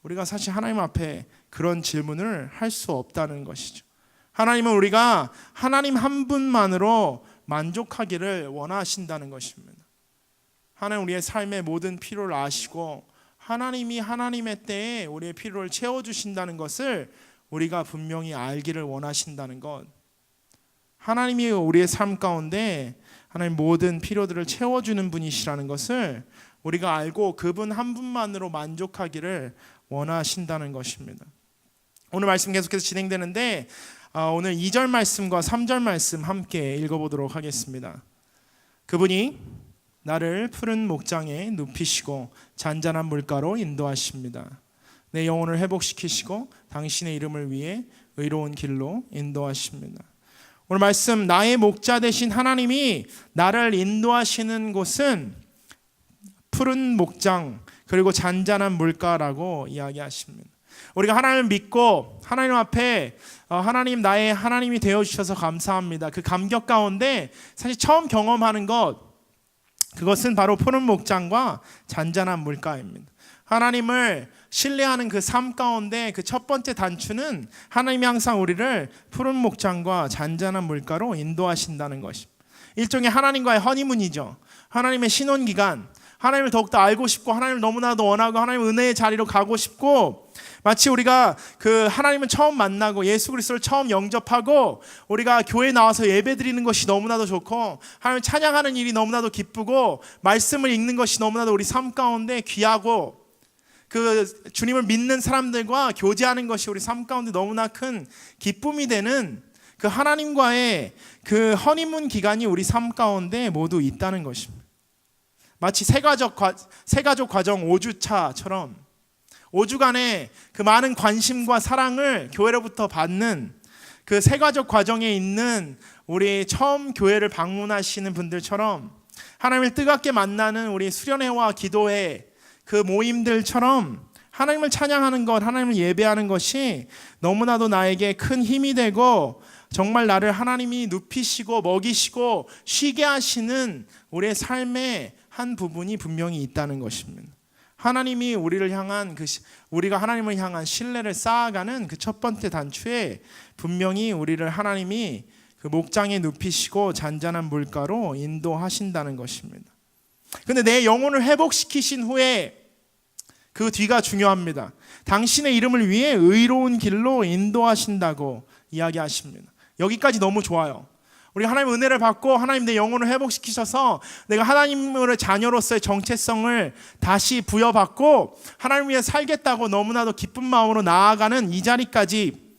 우리가 사실 하나님 앞에 그런 질문을 할 수 없다는 것이죠. 하나님은 우리가 하나님 한 분만으로 만족하기를 원하신다는 것입니다. 하나님 우리의 삶의 모든 필요를 아시고 하나님이 하나님의 때에 우리의 필요를 채워주신다는 것을 우리가 분명히 알기를 원하신다는 것. 하나님이 우리의 삶 가운데 하나님 모든 필요들을 채워주는 분이시라는 것을 우리가 알고 그분 한 분만으로 만족하기를 원하신다는 것입니다. 오늘 말씀 계속해서 진행되는데 오늘 2절 말씀과 3절 말씀 함께 읽어보도록 하겠습니다. 그분이 나를 푸른 목장에 눕히시고 잔잔한 물가로 인도하십니다. 내 영혼을 회복시키시고 당신의 이름을 위해 의로운 길로 인도하십니다. 오늘 말씀 나의 목자 되신 하나님이 나를 인도하시는 곳은 푸른 목장 그리고 잔잔한 물가라고 이야기하십니다. 우리가 하나님을 믿고 하나님 앞에 하나님 나의 하나님이 되어주셔서 감사합니다. 그 감격 가운데 사실 처음 경험하는 그것은 바로 푸른 목장과 잔잔한 물가입니다. 하나님을 신뢰하는 그 삶 가운데 그 첫 번째 단추는 하나님이 항상 우리를 푸른 목장과 잔잔한 물가로 인도하신다는 것입니다. 일종의 하나님과의 허니문이죠. 하나님의 신혼기간, 하나님을 더욱더 알고 싶고 하나님을 너무나도 원하고 하나님 은혜의 자리로 가고 싶고 마치 우리가 그 하나님을 처음 만나고 예수 그리스도를 처음 영접하고 우리가 교회에 나와서 예배드리는 것이 너무나도 좋고 하나님을 찬양하는 일이 너무나도 기쁘고 말씀을 읽는 것이 너무나도 우리 삶 가운데 귀하고 그 주님을 믿는 사람들과 교제하는 것이 우리 삶 가운데 너무나 큰 기쁨이 되는 그 하나님과의 그 허니문 기간이 우리 삶 가운데 모두 있다는 것입니다. 마치 새가족 과정 5주차처럼 5주간의 그 많은 관심과 사랑을 교회로부터 받는 그 새가족 과정에 있는 우리 처음 교회를 방문하시는 분들처럼 하나님을 뜨겁게 만나는 우리 수련회와 기도회 그 모임들처럼 하나님을 찬양하는 것, 하나님을 예배하는 것이 너무나도 나에게 큰 힘이 되고 정말 나를 하나님이 눕히시고 먹이시고 쉬게 하시는 우리의 삶의 한 부분이 분명히 있다는 것입니다. 하나님이 우리를 향한 우리가 하나님을 향한 신뢰를 쌓아가는 그 첫 번째 단추에 분명히 우리를 하나님이 그 목장에 눕히시고 잔잔한 물가로 인도하신다는 것입니다. 근데 내 영혼을 회복시키신 후에 그 뒤가 중요합니다. 당신의 이름을 위해 의로운 길로 인도하신다고 이야기하십니다. 여기까지 너무 좋아요. 우리가 하나님의 은혜를 받고 하나님 내 영혼을 회복시키셔서 내가 하나님의 자녀로서의 정체성을 다시 부여받고 하나님 위해 살겠다고 너무나도 기쁜 마음으로 나아가는 이 자리까지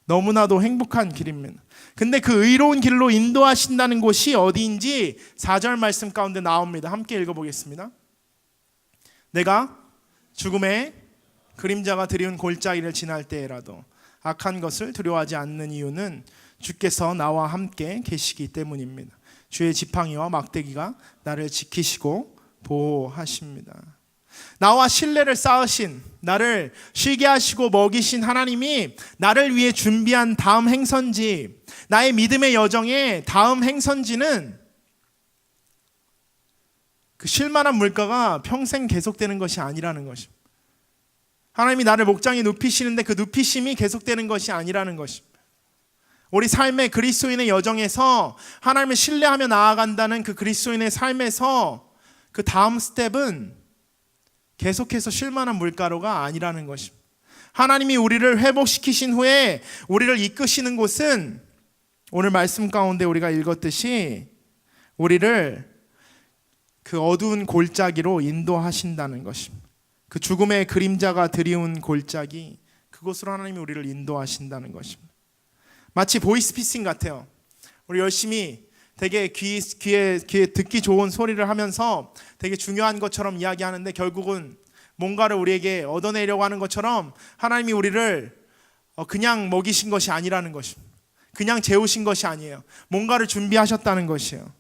너무나도 행복한 길입니다. 근데 그 의로운 길로 인도하신다는 곳이 어디인지 4절 말씀 가운데 나옵니다. 함께 읽어보겠습니다. 내가 죽음의 그림자가 드리운 골짜기를 지날 때에라도 악한 것을 두려워하지 않는 이유는 주께서 나와 함께 계시기 때문입니다. 주의 지팡이와 막대기가 나를 지키시고 보호하십니다. 나와 신뢰를 쌓으신, 나를 쉬게 하시고 먹이신 하나님이 나를 위해 준비한 다음 행선지, 나의 믿음의 여정의 다음 행선지는 그 쉴만한 물가가 평생 계속되는 것이 아니라는 것입니다. 하나님이 나를 목장에 눕히시는데 그 눕히심이 계속되는 것이 아니라는 것입니다. 우리 삶의 그리스도인의 여정에서 하나님을 신뢰하며 나아간다는 그 그리스도인의 삶에서 그 다음 스텝은 계속해서 쉴만한 물가로가 아니라는 것입니다. 하나님이 우리를 회복시키신 후에 우리를 이끄시는 곳은 오늘 말씀 가운데 우리가 읽었듯이 우리를 그 어두운 골짜기로 인도하신다는 것입니다. 그 죽음의 그림자가 드리운 골짜기, 그곳으로 하나님이 우리를 인도하신다는 것입니다. 마치 보이스피싱 같아요. 우리 열심히 되게 귀에 듣기 좋은 소리를 하면서 되게 중요한 것처럼 이야기하는데 결국은 뭔가를 우리에게 얻어내려고 하는 것처럼 하나님이 우리를 그냥 먹이신 것이 아니라는 것입니다. 그냥 재우신 것이 아니에요. 뭔가를 준비하셨다는 것이에요.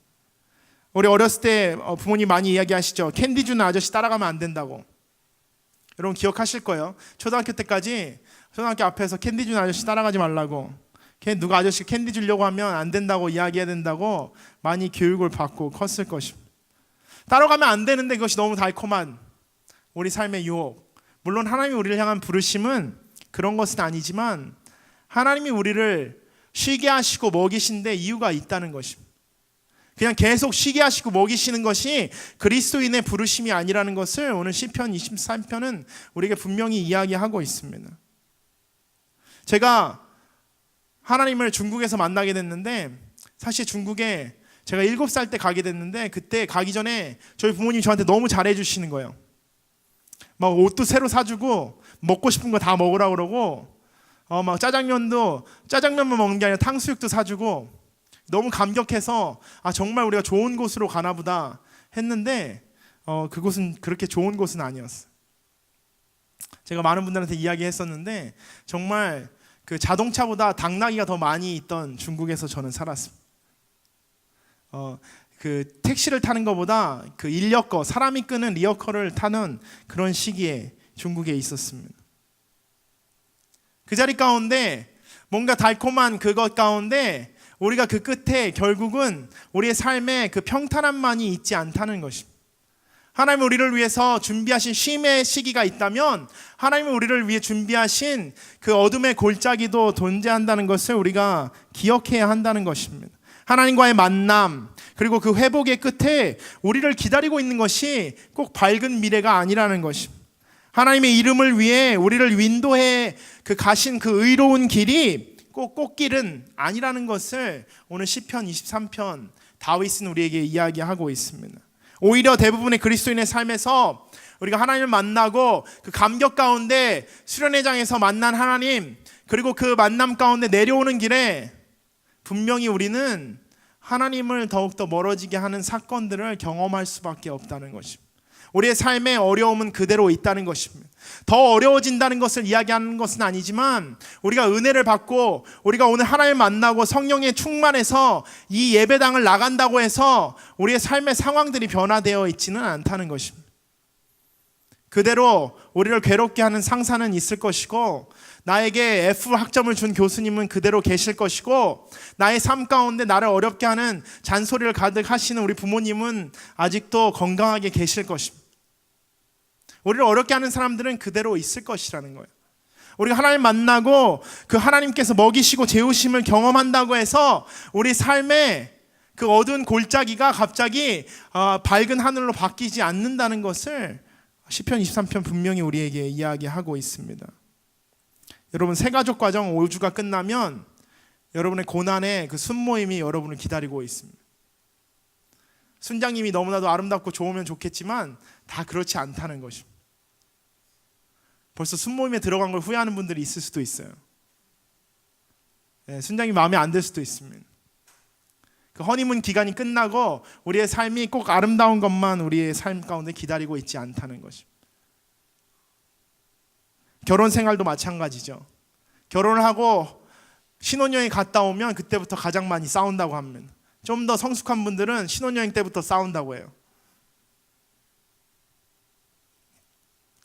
우리 어렸을 때 부모님 많이 이야기하시죠. 캔디 주는 아저씨 따라가면 안 된다고. 여러분 기억하실 거예요. 초등학교 때까지 초등학교 앞에서 캔디 주는 아저씨 따라가지 말라고 누가 아저씨 캔디 주려고 하면 안 된다고 이야기해야 된다고 많이 교육을 받고 컸을 것입니다. 따라가면 안 되는데 그것이 너무 달콤한 우리 삶의 유혹. 물론 하나님이 우리를 향한 부르심은 그런 것은 아니지만 하나님이 우리를 쉬게 하시고 먹이신 데 이유가 있다는 것입니다. 그냥 계속 쉬게 하시고 먹이시는 것이 그리스도인의 부르심이 아니라는 것을 오늘 시편 23편은 우리에게 분명히 이야기하고 있습니다. 제가 하나님을 중국에서 만나게 됐는데, 사실 중국에 제가 7살 때 가게 됐는데, 그때 가기 전에 저희 부모님이 저한테 너무 잘해 주시는 거예요. 막 옷도 새로 사주고 먹고 싶은 거 다 먹으라고 그러고, 막 짜장면만 먹는 게 아니라 탕수육도 사주고, 너무 감격해서 정말 우리가 좋은 곳으로 가나 보다 했는데 그곳은 그렇게 좋은 곳은 아니었어요. 제가 많은 분들한테 이야기했었는데 정말 그 자동차보다 당나귀가 더 많이 있던 중국에서 저는 살았습니다. 그 택시를 타는 것보다 그 인력거, 사람이 끄는 리어커를 타는 그런 시기에 중국에 있었습니다. 그 자리 가운데 뭔가 달콤한 그것 가운데 우리가 그 끝에 결국은 우리의 삶에 그 평탄함만이 있지 않다는 것입니다. 하나님이 우리를 위해서 준비하신 쉼의 시기가 있다면 하나님이 우리를 위해 준비하신 그 어둠의 골짜기도 존재한다는 것을 우리가 기억해야 한다는 것입니다. 하나님과의 만남, 그리고 그 회복의 끝에 우리를 기다리고 있는 것이 꼭 밝은 미래가 아니라는 것입니다. 하나님의 이름을 위해 우리를 인도해 가신 그 의로운 길이 꼭 꽃길은 아니라는 것을 오늘 시편 23편 다윗은 우리에게 이야기하고 있습니다. 오히려 대부분의 그리스도인의 삶에서 우리가 하나님을 만나고 그 감격 가운데 수련회장에서 만난 하나님, 그리고 그 만남 가운데 내려오는 길에 분명히 우리는 하나님을 더욱더 멀어지게 하는 사건들을 경험할 수밖에 없다는 것입니다. 우리의 삶의 어려움은 그대로 있다는 것입니다. 더 어려워진다는 것을 이야기하는 것은 아니지만 우리가 은혜를 받고 우리가 오늘 하나님을 만나고 성령에 충만해서 이 예배당을 나간다고 해서 우리의 삶의 상황들이 변화되어 있지는 않다는 것입니다. 그대로 우리를 괴롭게 하는 상사는 있을 것이고, 나에게 F 학점을 준 교수님은 그대로 계실 것이고, 나의 삶 가운데 나를 어렵게 하는 잔소리를 가득 하시는 우리 부모님은 아직도 건강하게 계실 것입니다. 우리를 어렵게 하는 사람들은 그대로 있을 것이라는 거예요. 우리가 하나님 만나고 그 하나님께서 먹이시고 재우심을 경험한다고 해서 우리 삶에 그 어두운 골짜기가 갑자기 밝은 하늘로 바뀌지 않는다는 것을 시편 23편 분명히 우리에게 이야기하고 있습니다. 여러분, 새가족 과정 5주가 끝나면 여러분의 고난의 그 순모임이 여러분을 기다리고 있습니다. 순장님이 너무나도 아름답고 좋으면 좋겠지만 다 그렇지 않다는 것입니다. 벌써 순모임에 들어간 걸 후회하는 분들이 있을 수도 있어요. 순장님이 마음에 안 들 수도 있습니다. 그 허니문 기간이 끝나고 우리의 삶이 꼭 아름다운 것만 우리의 삶 가운데 기다리고 있지 않다는 것입니다. 결혼 생활도 마찬가지죠. 결혼을 하고 신혼여행 갔다 오면 그때부터 가장 많이 싸운다고 합니다. 좀 더 성숙한 분들은 신혼여행 때부터 싸운다고 해요.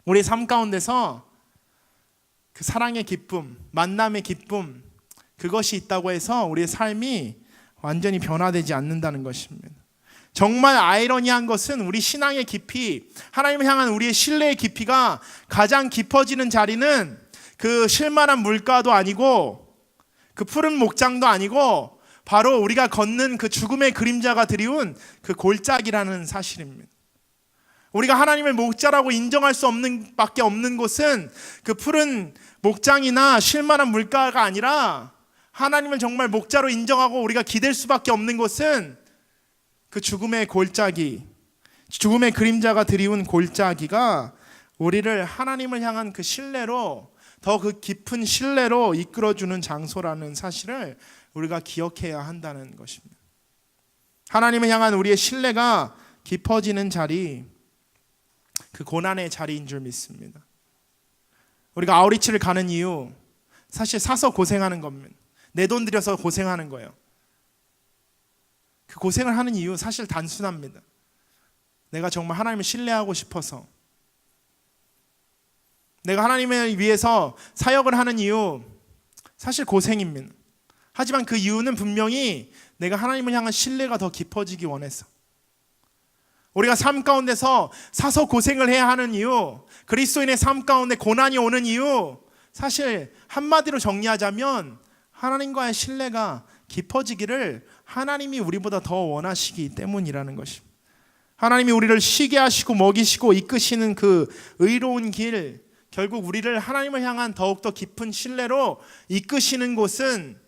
우리 삶 가운데서 그 사랑의 기쁨, 만남의 기쁨, 그것이 있다고 해서 우리의 삶이 완전히 변화되지 않는다는 것입니다. 정말 아이러니한 것은 우리 신앙의 깊이, 하나님을 향한 우리의 신뢰의 깊이가 가장 깊어지는 자리는 그 쉴만한 물가도 아니고 그 푸른 목장도 아니고 바로 우리가 걷는 그 죽음의 그림자가 드리운 그 골짜기라는 사실입니다. 우리가 하나님을 목자라고 인정할 수 없는 밖에 없는 곳은 그 푸른 목장이나 쉴만한 물가가 아니라, 하나님을 정말 목자로 인정하고 우리가 기댈 수밖에 없는 곳은 그 죽음의 골짜기, 죽음의 그림자가 드리운 골짜기가 우리를 하나님을 향한 그 신뢰로, 더 그 깊은 신뢰로 이끌어주는 장소라는 사실을 우리가 기억해야 한다는 것입니다. 하나님을 향한 우리의 신뢰가 깊어지는 자리, 그 고난의 자리인 줄 믿습니다. 우리가 아우리치를 가는 이유, 사실 사서 고생하는 겁니다. 내 돈 들여서 고생하는 거예요. 그 고생을 하는 이유 사실 단순합니다. 내가 정말 하나님을 신뢰하고 싶어서, 내가 하나님을 위해서 사역을 하는 이유 사실 고생입니다. 하지만 그 이유는 분명히 내가 하나님을 향한 신뢰가 더 깊어지기 원해서. 우리가 삶 가운데서 사서 고생을 해야 하는 이유, 그리스도인의 삶 가운데 고난이 오는 이유, 사실 한마디로 정리하자면 하나님과의 신뢰가 깊어지기를 하나님이 우리보다 더 원하시기 때문이라는 것입니다. 하나님이 우리를 쉬게 하시고 먹이시고 이끄시는 그 의로운 길, 결국 우리를 하나님을 향한 더욱더 깊은 신뢰로 이끄시는 곳은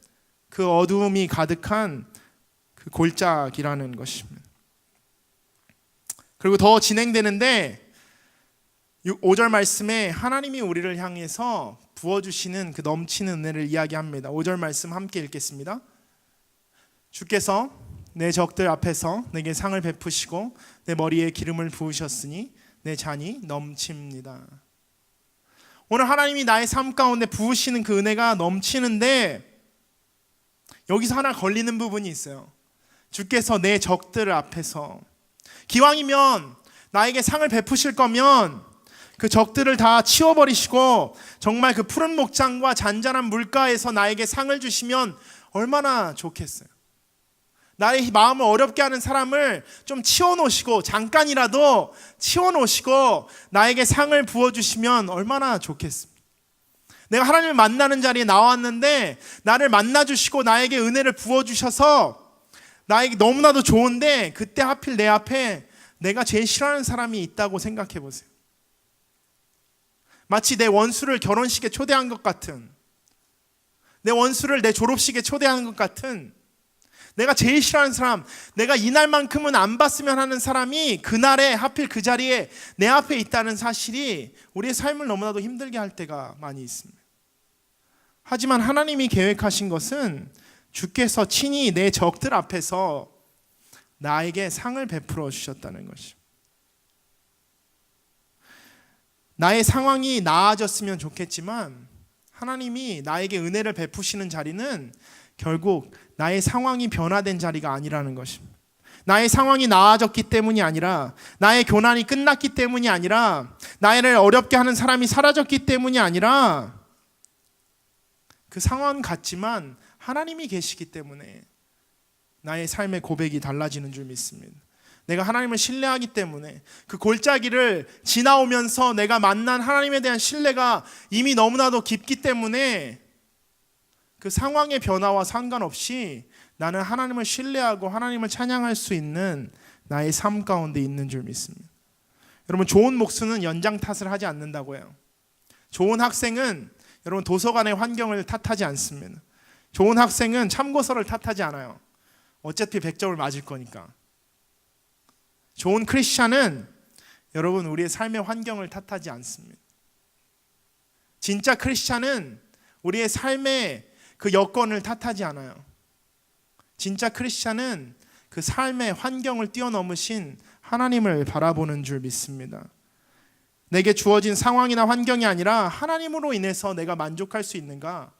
그 어두움이 가득한 그 골짜기라는 것입니다. 그리고 더 진행되는데 5절 말씀에 하나님이 우리를 향해서 부어주시는 그 넘치는 은혜를 이야기합니다. 5절 말씀 함께 읽겠습니다. 주께서 내 적들 앞에서 내게 상을 베푸시고 내 머리에 기름을 부으셨으니 내 잔이 넘칩니다. 오늘 하나님이 나의 삶 가운데 부으시는 그 은혜가 넘치는데 여기서 하나 걸리는 부분이 있어요. 주께서 내 적들 앞에서, 기왕이면 나에게 상을 베푸실 거면 그 적들을 다 치워버리시고 정말 그 푸른 목장과 잔잔한 물가에서 나에게 상을 주시면 얼마나 좋겠어요. 나의 마음을 어렵게 하는 사람을 좀 치워놓으시고, 잠깐이라도 치워놓으시고 나에게 상을 부어주시면 얼마나 좋겠습니까? 내가 하나님을 만나는 자리에 나왔는데 나를 만나주시고 나에게 은혜를 부어주셔서 나에게 너무나도 좋은데 그때 하필 내 앞에 내가 제일 싫어하는 사람이 있다고 생각해 보세요. 마치 내 원수를 결혼식에 초대한 것 같은, 내 원수를 내 졸업식에 초대한 것 같은, 내가 제일 싫어하는 사람, 내가 이날만큼은 안 봤으면 하는 사람이 그날에 하필 그 자리에 내 앞에 있다는 사실이 우리의 삶을 너무나도 힘들게 할 때가 많이 있습니다. 하지만 하나님이 계획하신 것은 주께서 친히 내 적들 앞에서 나에게 상을 베풀어 주셨다는 것입니다. 나의 상황이 나아졌으면 좋겠지만 하나님이 나에게 은혜를 베푸시는 자리는 결국 나의 상황이 변화된 자리가 아니라는 것입니다. 나의 상황이 나아졌기 때문이 아니라, 나의 고난이 끝났기 때문이 아니라, 나를 어렵게 하는 사람이 사라졌기 때문이 아니라, 그 상황은 같지만 하나님이 계시기 때문에 나의 삶의 고백이 달라지는 줄 믿습니다. 내가 하나님을 신뢰하기 때문에 그 골짜기를 지나오면서 내가 만난 하나님에 대한 신뢰가 이미 너무나도 깊기 때문에 그 상황의 변화와 상관없이 나는 하나님을 신뢰하고 하나님을 찬양할 수 있는 나의 삶 가운데 있는 줄 믿습니다. 여러분, 좋은 목수는 연장 탓을 하지 않는다고요. 좋은 학생은 여러분 도서관의 환경을 탓하지 않습니다. 좋은 학생은 참고서를 탓하지 않아요. 어차피 100점을 맞을 거니까. 좋은 크리스찬은 여러분 우리의 삶의 환경을 탓하지 않습니다. 진짜 크리스찬은 우리의 삶의 그 여건을 탓하지 않아요. 진짜 크리스찬은 그 삶의 환경을 뛰어넘으신 하나님을 바라보는 줄 믿습니다. 내게 주어진 상황이나 환경이 아니라 하나님으로 인해서 내가 만족할 수 있는가?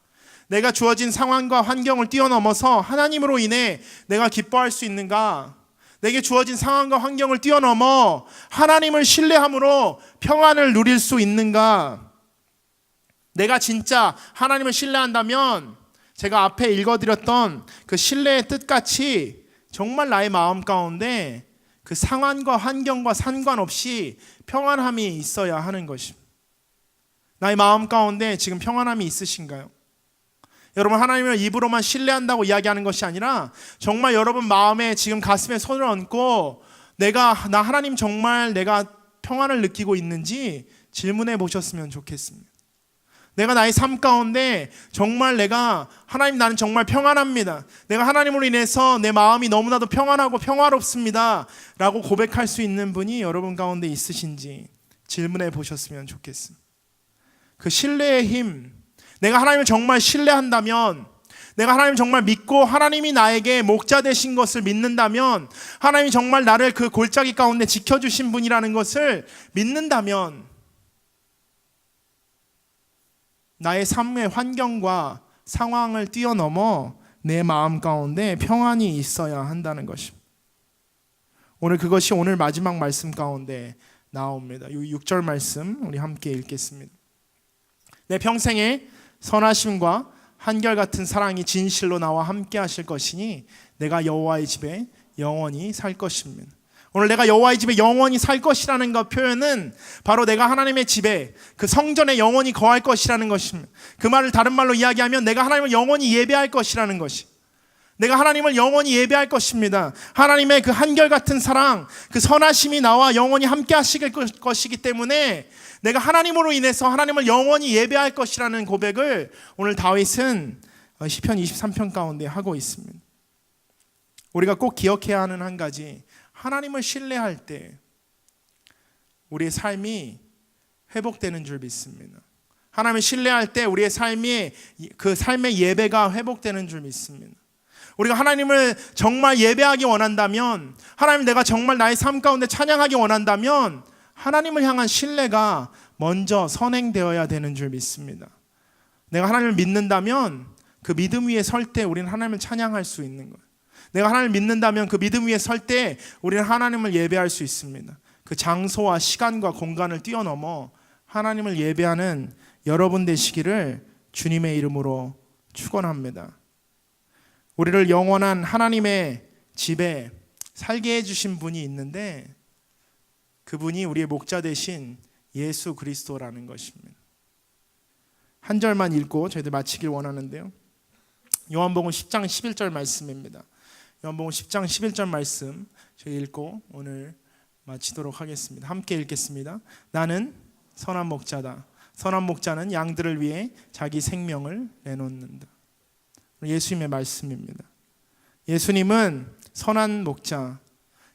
내가 주어진 상황과 환경을 뛰어넘어서 하나님으로 인해 내가 기뻐할 수 있는가? 내게 주어진 상황과 환경을 뛰어넘어 하나님을 신뢰함으로 평안을 누릴 수 있는가? 내가 진짜 하나님을 신뢰한다면 제가 앞에 읽어드렸던 그 신뢰의 뜻같이 정말 나의 마음 가운데 그 상황과 환경과 상관없이 평안함이 있어야 하는 것입니다. 나의 마음 가운데 지금 평안함이 있으신가요? 여러분, 하나님을 입으로만 신뢰한다고 이야기하는 것이 아니라 정말 여러분 마음에 지금 가슴에 손을 얹고 나 하나님 정말 내가 평안을 느끼고 있는지 질문해 보셨으면 좋겠습니다. 내가 나의 삶 가운데 정말 하나님 나는 정말 평안합니다. 내가 하나님으로 인해서 내 마음이 너무나도 평안하고 평화롭습니다 라고 고백할 수 있는 분이 여러분 가운데 있으신지 질문해 보셨으면 좋겠습니다. 그 신뢰의 힘, 내가 하나님을 정말 신뢰한다면, 내가 하나님을 정말 믿고 하나님이 나에게 목자 되신 것을 믿는다면, 하나님이 정말 나를 그 골짜기 가운데 지켜주신 분이라는 것을 믿는다면 나의 삶의 환경과 상황을 뛰어넘어 내 마음 가운데 평안이 있어야 한다는 것입니다. 오늘 그것이 오늘 마지막 말씀 가운데 나옵니다. 6절 말씀 우리 함께 읽겠습니다. 내 평생에 선하심과 한결같은 사랑이 진실로 나와 함께 하실 것이니 내가 여호와의 집에 영원히 살 것입니다. 오늘 내가 여호와의 집에 영원히 살 것이라는 그 표현은 바로 내가 하나님의 집에 그 성전에 영원히 거할 것이라는 것입니다. 그 말을 다른 말로 이야기하면 내가 하나님을 영원히 예배할 것이라는 것이, 내가 하나님을 영원히 예배할 것입니다. 하나님의 그 한결같은 사랑, 그 선하심이 나와 영원히 함께 하실 것이기 때문에 내가 하나님으로 인해서 하나님을 영원히 예배할 것이라는 고백을 오늘 다윗은 시편 23편 가운데 하고 있습니다. 우리가 꼭 기억해야 하는 한 가지, 하나님을 신뢰할 때 우리의 삶이 회복되는 줄 믿습니다. 하나님을 신뢰할 때 우리의 삶이 그 삶의 예배가 회복되는 줄 믿습니다. 우리가 하나님을 정말 예배하기 원한다면, 하나님 내가 정말 나의 삶 가운데 찬양하기 원한다면 하나님을 향한 신뢰가 먼저 선행되어야 되는 줄 믿습니다. 내가 하나님을 믿는다면 그 믿음 위에 설 때 우리는 하나님을 찬양할 수 있는 거예요. 내가 하나님을 믿는다면 그 믿음 위에 설 때 우리는 하나님을 예배할 수 있습니다. 그 장소와 시간과 공간을 뛰어넘어 하나님을 예배하는 여러분 되시기를 주님의 이름으로 축원합니다. 우리를 영원한 하나님의 집에 살게 해주신 분이 있는데 그분이 우리의 목자 되신 예수 그리스도라는 것입니다. 한 절만 읽고 저희들 마치길 원하는데요. 요한복음 10장 11절 말씀입니다. 요한복음 10장 11절 말씀 저희 읽고 오늘 마치도록 하겠습니다. 함께 읽겠습니다. 나는 선한 목자다. 선한 목자는 양들을 위해 자기 생명을 내놓는다. 예수님의 말씀입니다. 예수님은 선한 목자,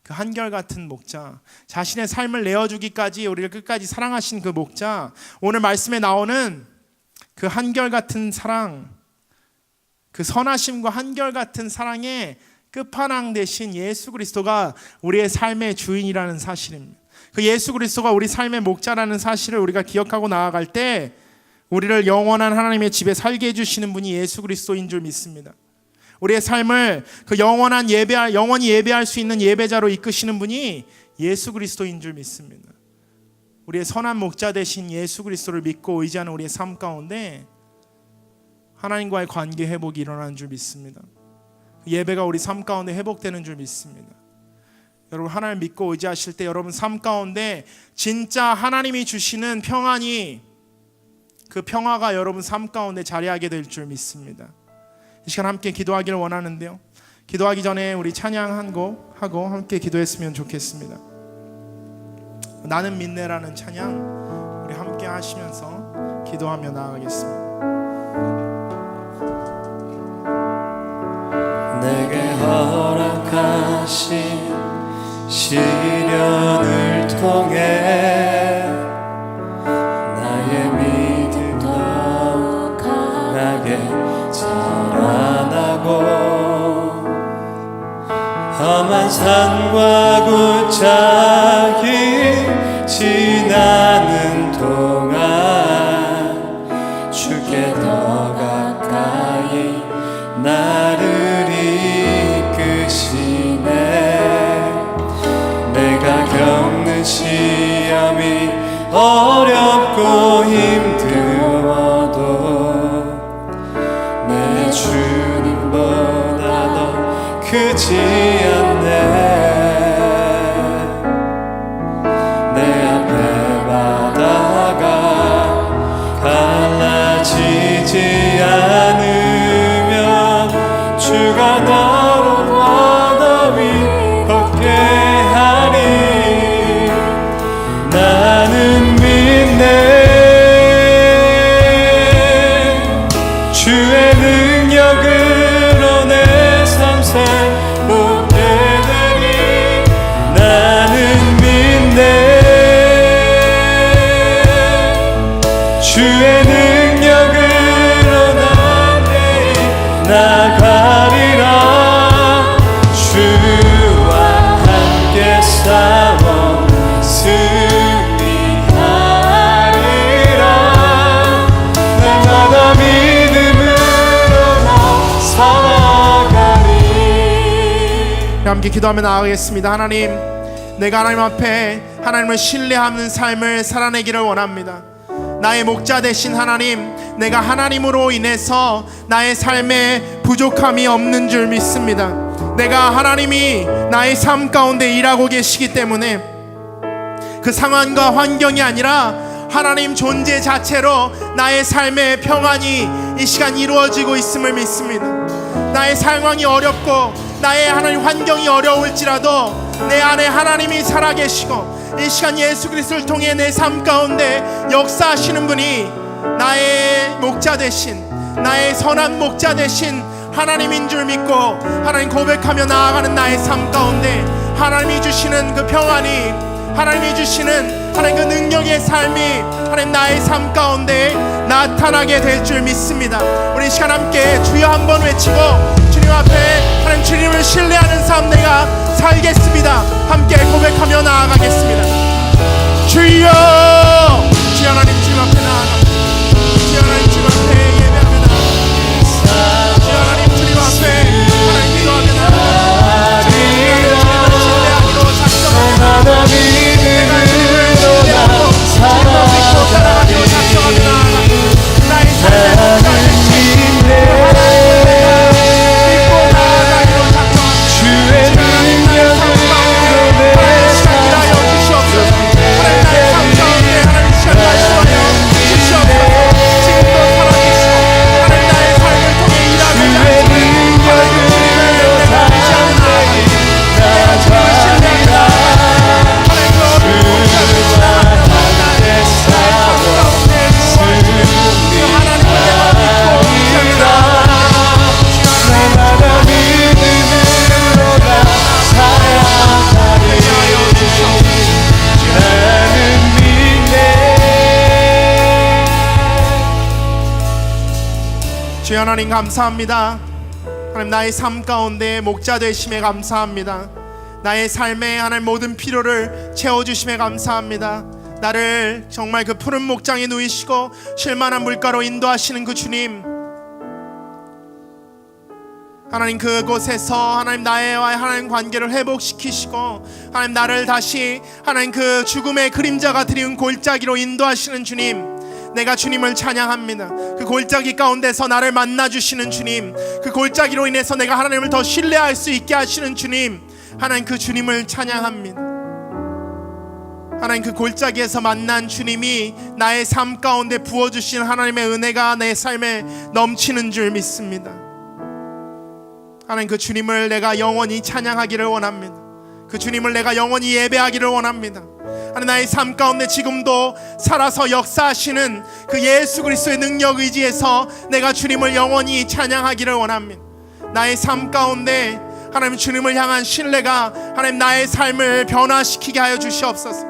그 한결같은 목자, 자신의 삶을 내어주기까지 우리를 끝까지 사랑하신 그 목자, 오늘 말씀에 나오는 그 한결같은 사랑, 그 선하심과 한결같은 사랑의 끝판왕 되신 예수 그리스도가 우리의 삶의 주인이라는 사실입니다. 그 예수 그리스도가 우리 삶의 목자라는 사실을 우리가 기억하고 나아갈 때 우리를 영원한 하나님의 집에 살게 해주시는 분이 예수 그리스도인 줄 믿습니다. 우리의 삶을 그 영원히 예배할 수 있는 예배자로 이끄시는 분이 예수 그리스도인 줄 믿습니다. 우리의 선한 목자 되신 예수 그리스도를 믿고 의지하는 우리의 삶 가운데 하나님과의 관계 회복이 일어나는 줄 믿습니다. 예배가 우리 삶 가운데 회복되는 줄 믿습니다. 여러분 하나님 믿고 의지하실 때 여러분 삶 가운데 진짜 하나님이 주시는 평안이, 그 평화가 여러분 삶 가운데 자리하게 될 줄 믿습니다. 이 시간 함께 기도하기를 원하는데요, 기도하기 전에 우리 찬양 한 곡 하고 함께 기도했으면 좋겠습니다. 나는 믿네라는 찬양 우리 함께 하시면서 기도하며 나아가겠습니다. 내게 허락하신 시련을 통해 나의 믿음 더욱 강하게 자라나고 험한 산과 굴착이 지나는 동안 주께 더 가까이 나를 이끄시네. 내가 겪는 시험이 어렵고 힘들어도 내 주님보다 더 크지 않네. 내 앞에 바다가 갈라지지 않으면 주가 나로 바다 위 걷게 하리. 나는 믿네. 주의 능력으로 내 삶 새롭게 되리. 나는 믿네. 주의 능력으로 난 내일 나가리라. 주와 함께 싸워 승리하리라. 날마다 믿음으로 나 살아가리. 함께 기도하며 나아가겠습니다. 하나님, 내가 하나님 앞에 하나님을 신뢰하는 삶을 살아내기를 원합니다. 나의 목자 되신 하나님, 내가 하나님으로 인해서 나의 삶에 부족함이 없는 줄 믿습니다. 내가 하나님이 나의 삶 가운데 일하고 계시기 때문에 그 상황과 환경이 아니라 하나님 존재 자체로 나의 삶의 평안이 이 시간 이루어지고 있음을 믿습니다. 나의 상황이 어렵고 나의 하나님 환경이 어려울지라도 내 안에 하나님이 살아계시고 이 시간 예수 그리스도를 통해 내 삶 가운데 역사하시는 분이 나의 목자 되신, 나의 선한 목자 되신 하나님인 줄 믿고 하나님 고백하며 나아가는 나의 삶 가운데 하나님이 주시는 그 평안이, 하나님이 주시는 하나님 그 능력의 삶이 하나님 나의 삶 가운데 나타나게 될 줄 믿습니다. 우리 이 시간 함께 주여 한번 외치고 주님 앞에 하나님 주님을 신뢰하는 삶 내가 살겠습니다. 함께 고백하며 나아가겠습니다. 주여, 주여 하나님 주님 앞에 나아갑니다. 주여 하나님 주님 앞에 예배하며 나아갑니다. 주여 하나님 주님 앞에 하나님 기도하며 나아갑니다. 주님을 신뢰하기로 작정합니다. 내가 주님을 신뢰하고 주님을 믿고 살아가기로 작정하며 나아갑니다. 나의 삶의 목자 되신 하나님을 내가 믿고 나아가기로 작정합니다. 주의 능력으로 하나님 시간 일하여 주시옵소서. 하나님 나의 삶 가운데 하나님 시간 말씀하여 주시옵소서. 지금도 살아계시고 하나님 나의 삶을 통해 일하는 하나님 주님을 내가 의지하며 나아갑니다. 내가 주님을 신뢰합니다. 하나님 그 어린 목자 되신 나의 삶 가운데 부어주시는 그 하나님을 내가 믿고 의지하며 나아갑니다. 주여 하나님 감사합니다. 하나님 나의 삶 가운데 목자 되심에 감사합니다. 나의 삶에 하나님 모든 필요를 채워주심에 감사합니다. 나를 정말 그 푸른 목장에 누이시고 쉴만한 물가로 인도하시는 그 주님, 하나님 그곳에서 하나님 나와 하나님 관계를 회복시키시고 하나님 나를 다시 하나님 그 죽음의 그림자가 드리운 골짜기로 인도하시는 주님, 내가 주님을 찬양합니다. 그 골짜기 가운데서 나를 만나주시는 주님, 그 골짜기로 인해서 내가 하나님을 더 신뢰할 수 있게 하시는 주님, 하나님 그 주님을 찬양합니다. 하나님 그 골짜기에서 만난 주님이 나의 삶 가운데 부어주신 하나님의 은혜가 내 삶에 넘치는 줄 믿습니다. 하나님 그 주님을 내가 영원히 찬양하기를 원합니다. 그 주님을 내가 영원히 예배하기를 원합니다. 하나님 나의 삶 가운데 지금도 살아서 역사하시는 그 예수 그리스도의 능력 의지에서 내가 주님을 영원히 찬양하기를 원합니다. 나의 삶 가운데 하나님 주님을 향한 신뢰가 하나님 나의 삶을 변화시키게 하여 주시옵소서.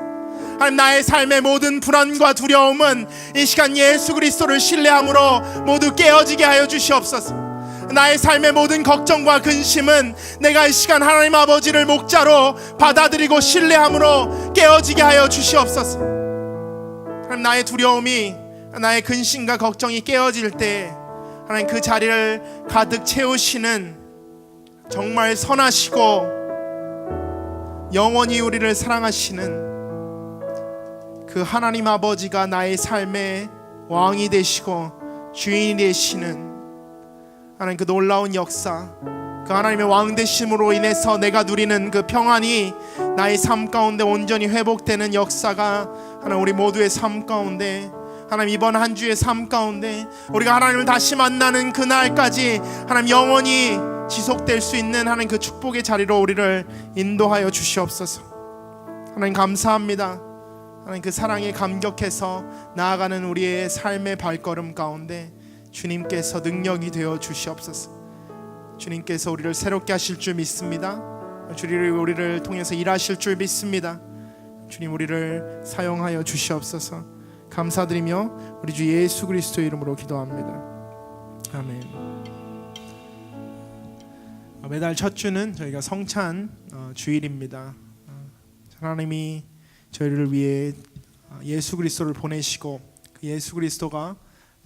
하나님 나의 삶의 모든 불안과 두려움은 이 시간 예수 그리스도를 신뢰함으로 모두 깨어지게 하여 주시옵소서. 나의 삶의 모든 걱정과 근심은 내가 이 시간 하나님 아버지를 목자로 받아들이고 신뢰함으로 깨어지게 하여 주시옵소서. 하나님 나의 두려움이, 나의 근심과 걱정이 깨어질 때 하나님 그 자리를 가득 채우시는 정말 선하시고 영원히 우리를 사랑하시는 그 하나님 아버지가 나의 삶의 왕이 되시고 주인이 되시는 하나님 그 놀라운 역사, 그 하나님의 왕 되심으로 인해서 내가 누리는 그 평안이 나의 삶 가운데 온전히 회복되는 역사가 하나님 우리 모두의 삶 가운데, 하나님 이번 한 주의 삶 가운데 우리가 하나님을 다시 만나는 그날까지 하나님 영원히 지속될 수 있는 하나님 그 축복의 자리로 우리를 인도하여 주시옵소서. 하나님 감사합니다. 하나님 그 사랑에 감격해서 나아가는 우리의 삶의 발걸음 가운데 주님께서 능력이 되어 주시옵소서. 주님께서 우리를 새롭게 하실 줄 믿습니다. 주님이 우리를 통해서 일하실 줄 믿습니다. 주님 우리를 사용하여 주시옵소서. 감사드리며 우리 주 예수 그리스도의 이름으로 기도합니다. 아멘. 매달 첫 주는 저희가 성찬 주일입니다. 하나님이 저희를 위해 예수 그리스도를 보내시고 그 예수 그리스도가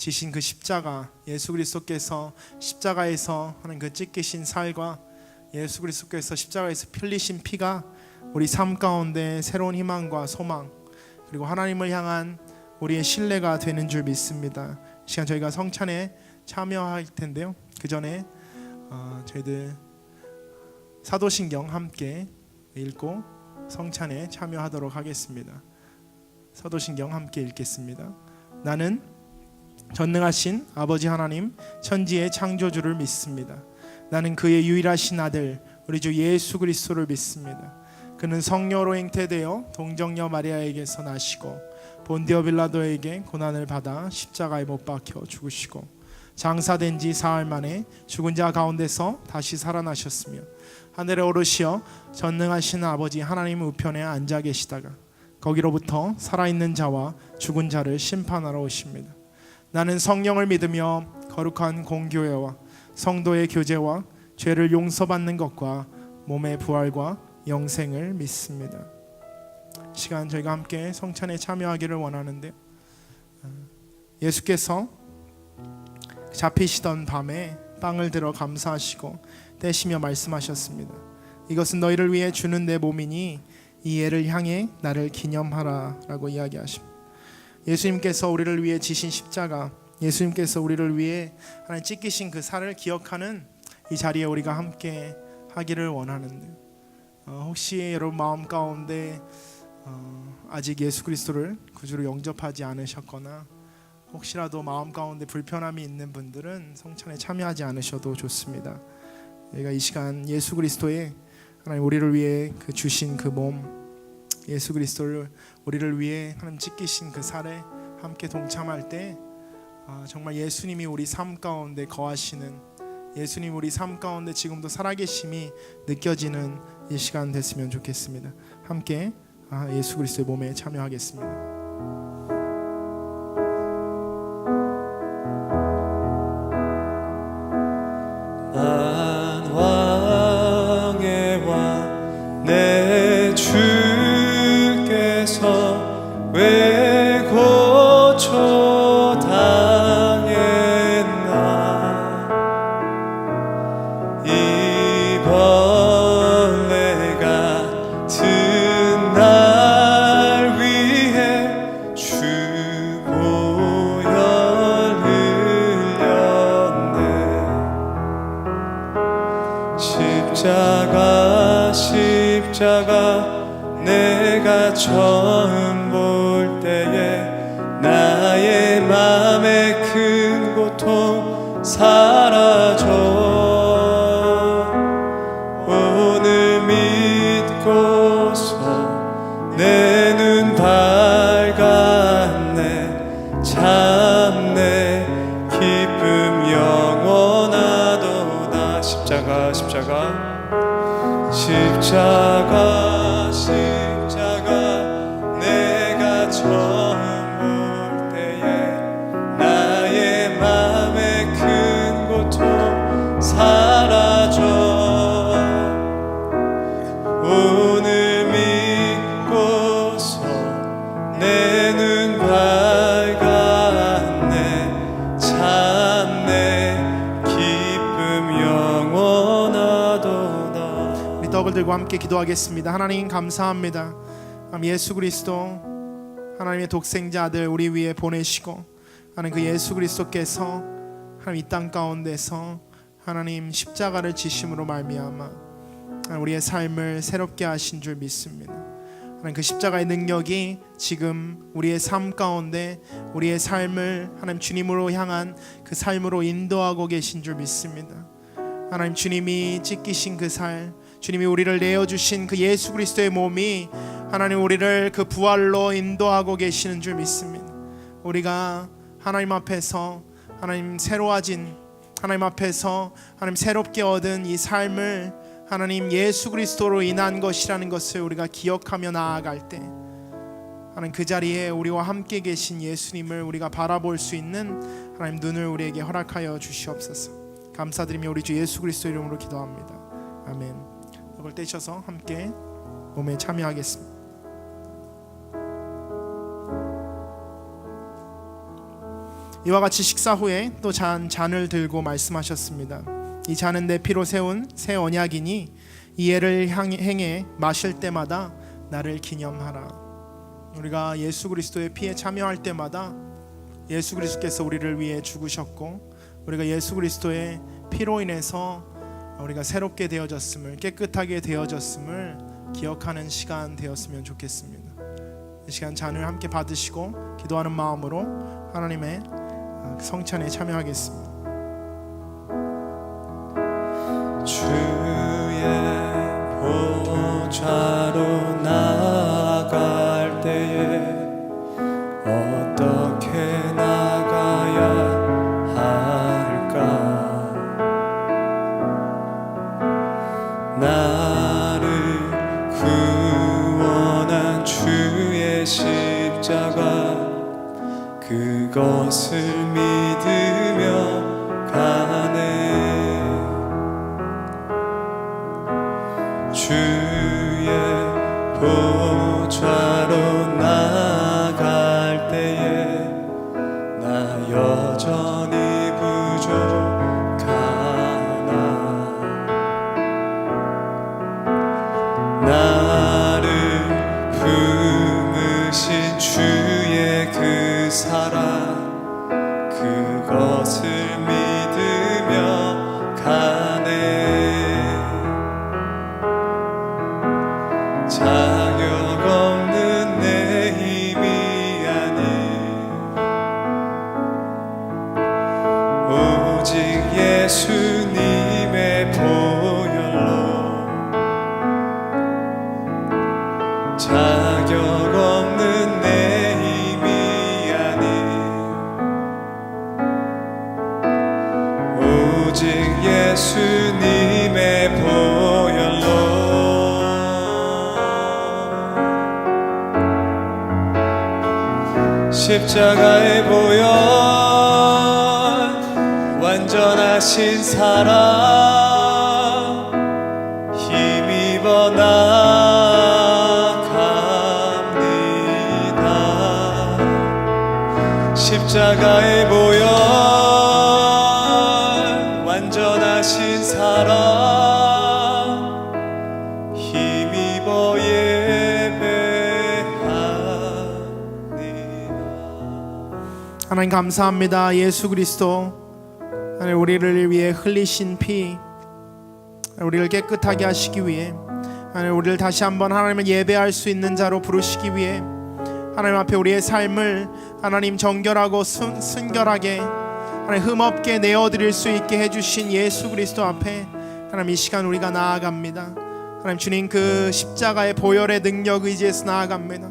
지신 그 십자가, 예수 그리스도께서 십자가에서 하는 그 찢기신 살과 예수 그리스도께서 십자가에서 흘리신 피가 우리 삶 가운데 새로운 희망과 소망, 그리고 하나님을 향한 우리의 신뢰가 되는 줄 믿습니다. 이 시간 저희가 성찬에 참여할 텐데요. 그 전에 저희들 사도신경 함께 읽고 성찬에 참여하도록 하겠습니다. 사도신경 함께 읽겠습니다. 나는 전능하신 아버지 하나님 천지의 창조주를 믿습니다. 나는 그의 유일하신 아들 우리 주 예수 그리스도를 믿습니다. 그는 성령으로 잉태되어 동정녀 마리아에게서 나시고 본디오 빌라도에게 고난을 받아 십자가에 못 박혀 죽으시고 장사된 지 사흘 만에 죽은 자 가운데서 다시 살아나셨으며 하늘에 오르시어 전능하신 아버지 하나님 우편에 앉아 계시다가 거기로부터 살아있는 자와 죽은 자를 심판하러 오십니다. 나는 성령을 믿으며 거룩한 공교회와 성도의 교제와 죄를 용서받는 것과 몸의 부활과 영생을 믿습니다. 시간 저희가 함께 성찬에 참여하기를 원하는데 예수께서 잡히시던 밤에 빵을 들어 감사하시고 떼시며 말씀하셨습니다. 이것은 너희를 위해 주는 내 몸이니 이 예를 향해 나를 기념하라 라고 이야기하십니다. 예수님께서 우리를 위해 지신 십자가, 예수님께서 우리를 위해 하나님 찢기신 그 살을 기억하는 이 자리에 우리가 함께 하기를 원하는데 혹시 여러분 마음 가운데 아직 예수 그리스도를 구주로 영접하지 않으셨거나 혹시라도 마음 가운데 불편함이 있는 분들은 성찬에 참여하지 않으셔도 좋습니다. 저희가 이 시간 예수 그리스도의 하나님 우리를 위해 그 주신 그 몸, 예수 그리스도를 우리를 위해 하나님 찢기신 그 살에 함께 동참할 때 정말 예수님이 우리 삶 가운데 거하시는, 예수님 우리 삶 가운데 지금도 살아계심이 느껴지는 이 시간 됐으면 좋겠습니다. 함께 예수 그리스도의 몸에 참여하겠습니다. 난 왕의 왕 내 주께서 왜 고초 당했나 이 벌레 같은 날 위해 주 보혈 흘렸네. 십자가 내가 처음 볼 때에 나의 맘의 큰 고통 사라져 오늘 믿고서 내 눈 밝았네. 참내 기쁨 영원하도다. 십자가 내가 처음 볼 때에 나의 맘의 큰 고통 사라져 오늘 믿고서 내 눈 밝았네. 참내 기쁨 영원하도다. 우리 떡을 들고 함께 기도하겠습니다. 하나님 감사합니다. 예수 그리스도 하나님의 독생자 아들 우리 위에 보내시고 하나님 그 예수 그리스도께서 하나님 이 땅 가운데서 하나님 십자가를 지심으로 말미암아 우리의 삶을 새롭게 하신 줄 믿습니다. 하나님 그 십자가의 능력이 지금 우리의 삶 가운데 우리의 삶을 하나님 주님으로 향한 그 삶으로 인도하고 계신 줄 믿습니다. 하나님 주님이 찢기신 그 살, 주님이 우리를 내어주신 그 예수 그리스도의 몸이 하나님 우리를 그 부활로 인도하고 계시는 줄 믿습니다. 우리가 하나님 앞에서 하나님 새로워진, 하나님 앞에서 하나님 새롭게 얻은 이 삶을 하나님 예수 그리스도로 인한 것이라는 것을 우리가 기억하며 나아갈 때 하나님 그 자리에 우리와 함께 계신 예수님을 우리가 바라볼 수 있는 하나님 눈을 우리에게 허락하여 주시옵소서. 감사드리며 우리 주 예수 그리스도 이름으로 기도합니다. 아멘. 떡을 떼셔서 함께 몸에 참여하겠습니다. 이와 같이 식사 후에 또 잔을 들고 말씀하셨습니다. 이 잔은 내 피로 세운 새 언약이니 이 예를 행해 마실 때마다 나를 기념하라. 우리가 예수 그리스도의 피에 참여할 때마다 예수 그리스도께서 우리를 위해 죽으셨고 우리가 예수 그리스도의 피로 인해서 우리가 새롭게 되어졌음을, 깨끗하게 되어졌음을 기억하는 시간 되었으면 좋겠습니다. 이 시간 잔을 함께 받으시고 기도하는 마음으로 하나님의 성찬에 참여하겠습니다. 주의 보좌로 나아갈 때에 어떻게 나가야 할까? 나를 구원한 주의 십자가 그것을 믿으며 가네. 주의 보좌로 나아갈 때에 나 여전히 부족하나. 나를 품으신 주의 그 사랑 그것을 믿으며 가네. 자격 없는 내 힘이 아닌 오직 예수님의 보혈로 자격 없는 내 힘이 아닌 오직 예수님의 보혈로 십자가의 보혈 완전하신 사랑 힘입어 나갑니다. 십자가의 보혈 완전하신 사랑 힘입어 하나님 감사합니다. 예수 그리스도 하나님 우리를 위해 흘리신 피 우리를 깨끗하게 하시기 위해 하나님 우리를 다시 한번 하나님을 예배할 수 있는 자로 부르시기 위해 하나님 앞에 우리의 삶을 하나님 정결하고 순결하게 하나님 흠없게 내어드릴 수 있게 해주신 예수 그리스도 앞에 하나님 이 시간 우리가 나아갑니다. 하나님 주님 그 십자가의 보혈의 능력 의지에서 나아갑니다.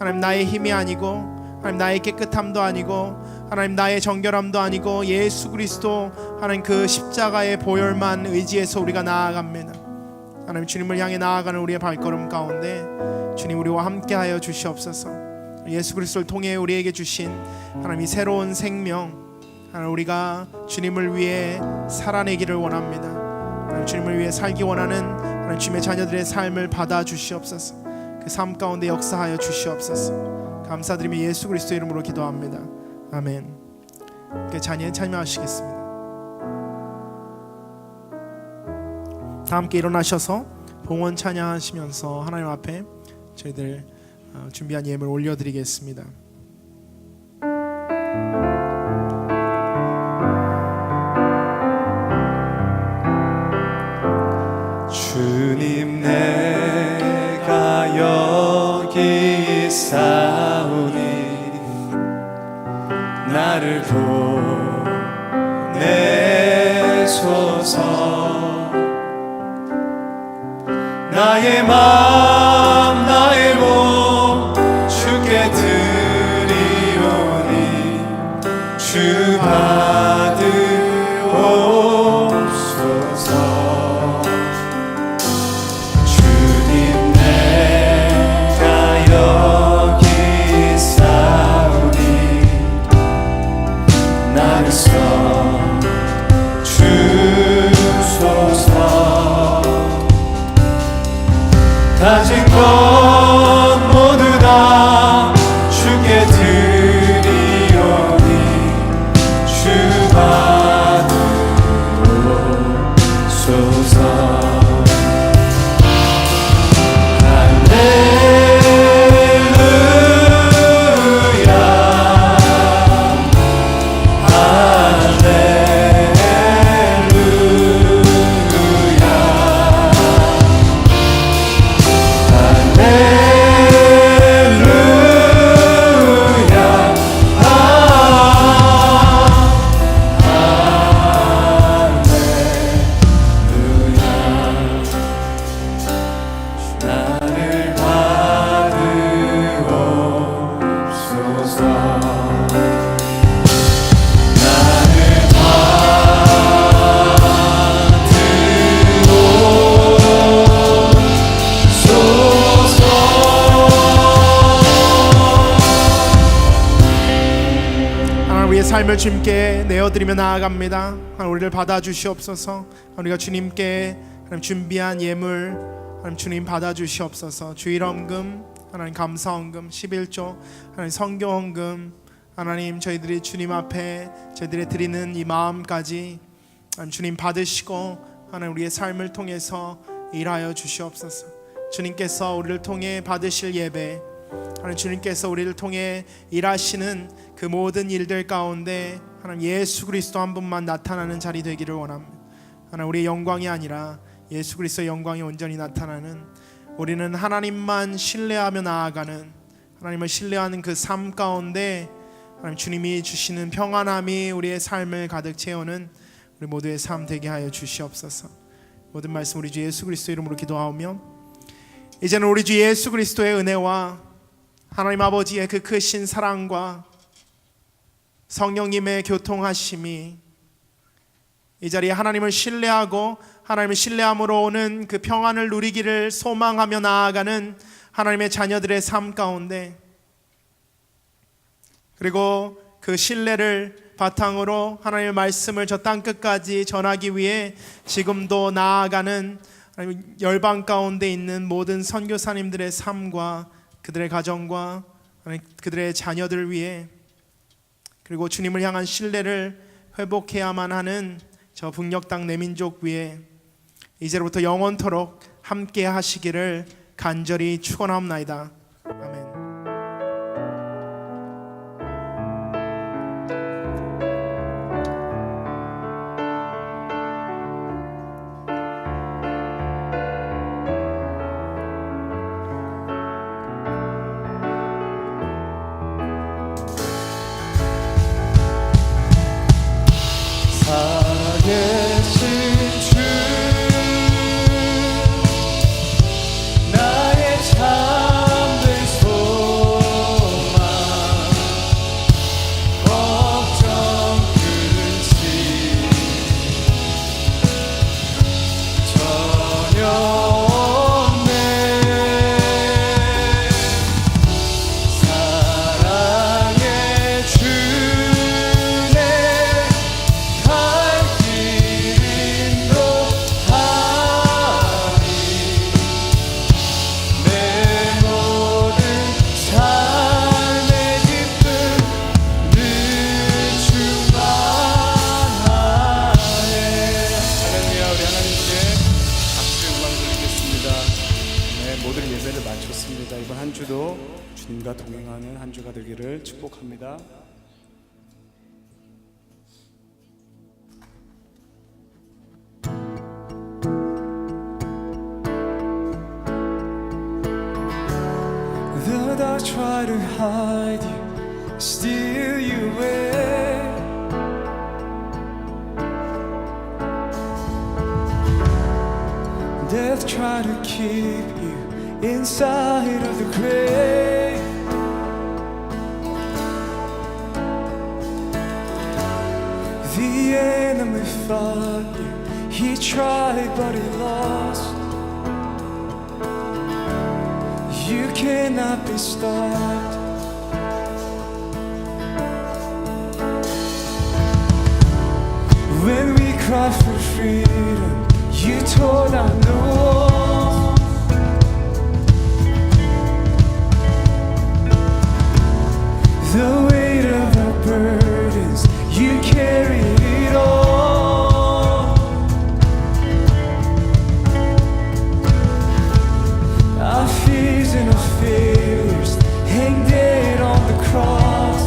하나님 나의 힘이 아니고 하나님 나의 깨끗함도 아니고 하나님 나의 정결함도 아니고 예수 그리스도 하나님 그 십자가의 보혈만 의지해서 우리가 나아갑니다. 하나님 주님을 향해 나아가는 우리의 발걸음 가운데 주님 우리와 함께하여 주시옵소서. 예수 그리스도를 통해 우리에게 주신 하나님 이 새로운 생명 하나님 우리가 주님을 위해 살아내기를 원합니다. 하나님 주님을 위해 살기 원하는 하나님 주님의 자녀들의 삶을 받아 주시옵소서. 그 삶 가운데 역사하여 주시옵소서. 감사드리며 예수 그리스도 이름으로 기도합니다. 아멘. 자리에 참여하시겠습니다. 다 함께 일어나셔서 봉헌 찬양하시면서 하나님 앞에 저희들 준비한 예물 올려드리겠습니다. 주님 내가 여기 있사오니 나를 보내소서. 나의 맘 나의 몸 주께 드리오니 주 받으옵소서. 주님 내가 여기 있사오니 나를 써주소서. 가진 것 모두 다 주께 드리오니 주 받으옵소서. 할렐루야 삶을 주님께 내어드리며 나아갑니다. 하나님 우리를 받아주시옵소서. 우리가 주님께 하나님 준비한 예물 하나님 주님 받아주시옵소서. 주일헌금 하나님 감사헌금 11조 하나님 성교헌금 하나님 저희들이 주님 앞에 저희들이 드리는 이 마음까지 하나님 주님 받으시고 하나님 우리의 삶을 통해서 일하여 주시옵소서. 주님께서 우리를 통해 받으실 예배 하나님 주님께서 우리를 통해 일하시는 그 모든 일들 가운데 하나님 예수 그리스도 한 분만 나타나는 자리 되기를 원합니다. 하나님 우리의 영광이 아니라 예수 그리스도의 영광이 온전히 나타나는 우리는 하나님만 신뢰하며 나아가는 하나님을 신뢰하는 그 삶 가운데 하나님 주님이 주시는 평안함이 우리의 삶을 가득 채우는 우리 모두의 삶 되게 하여 주시옵소서. 모든 말씀 우리 주 예수 그리스도 이름으로 기도하오며 이제는 우리 주 예수 그리스도의 은혜와 하나님 아버지의 그 크신 사랑과 성령님의 교통하심이 이 자리에 하나님을 신뢰하고 하나님을 신뢰함으로 오는 그 평안을 누리기를 소망하며 나아가는 하나님의 자녀들의 삶 가운데 그리고 그 신뢰를 바탕으로 하나님의 말씀을 저 땅끝까지 전하기 위해 지금도 나아가는 열방 가운데 있는 모든 선교사님들의 삶과 그들의 가정과 그들의 자녀들을 위해 그리고 주님을 향한 신뢰를 회복해야만 하는 저 북녘 땅 내민족 위에 이제로부터 영원토록 함께 하시기를 간절히 축원하옵나이다. 아멘. 살아계신 주 나의 참된 소망 걱정 근심 전혀 없네 사랑의 주네 모든 예배를 마쳤습니다. 이번 한 주도 주님과 동행하는 한 주가 되기를 축복합니다. The dark try to hide you, steal you away. Death try to keep you inside of the grave. The enemy fought you, he tried but he lost. You cannot be stopped. When we cry for freedom, you tore down the walls. The weight of our burdens, you carried it all. Our fears and our failures hang dead on the cross.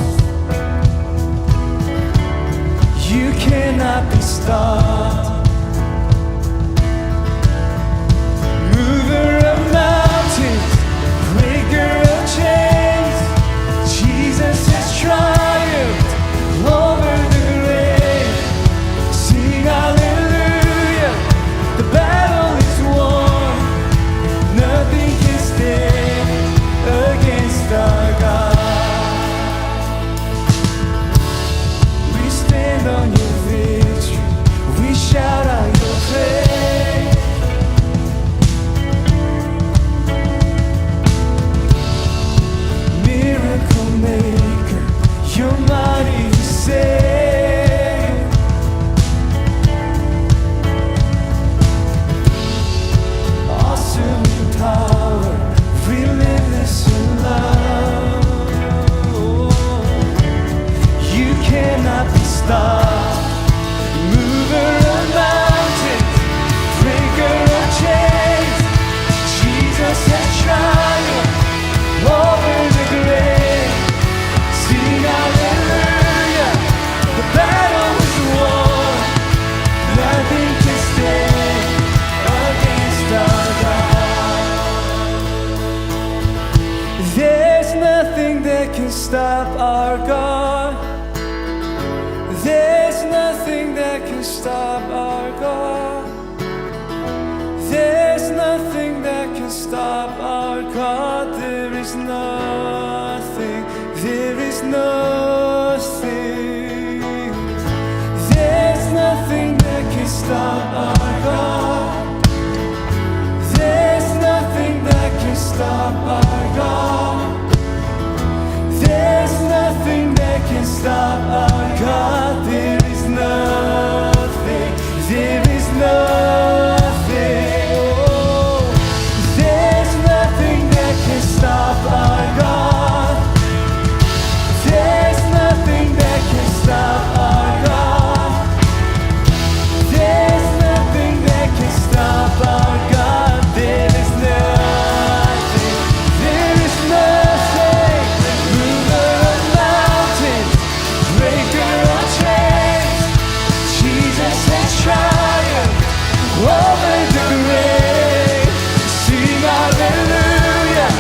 You cannot be stopped. stop our God. There's nothing that can stop our God. There's nothing that can stop our God. There is nothing. There is nothing. There's nothing that can stop our God. There's nothing that can stop our God. There's nothing that can stop our God. There is nothing. There is nothing. Oh, there's nothing that can stop our God. There's nothing that can stop our God. There's nothing that can stop our God. There is nothing. There is nothing. Mover of mountains, breaker of chains. Jesus has triumphed over the grave. Sing hallelujah.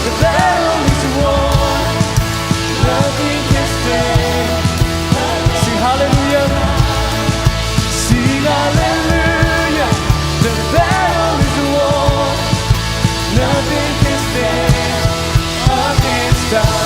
The battle is won. Nothing can stand. Sing hallelujah. Sing hallelujah. The battle is won. Nothing can stand against us.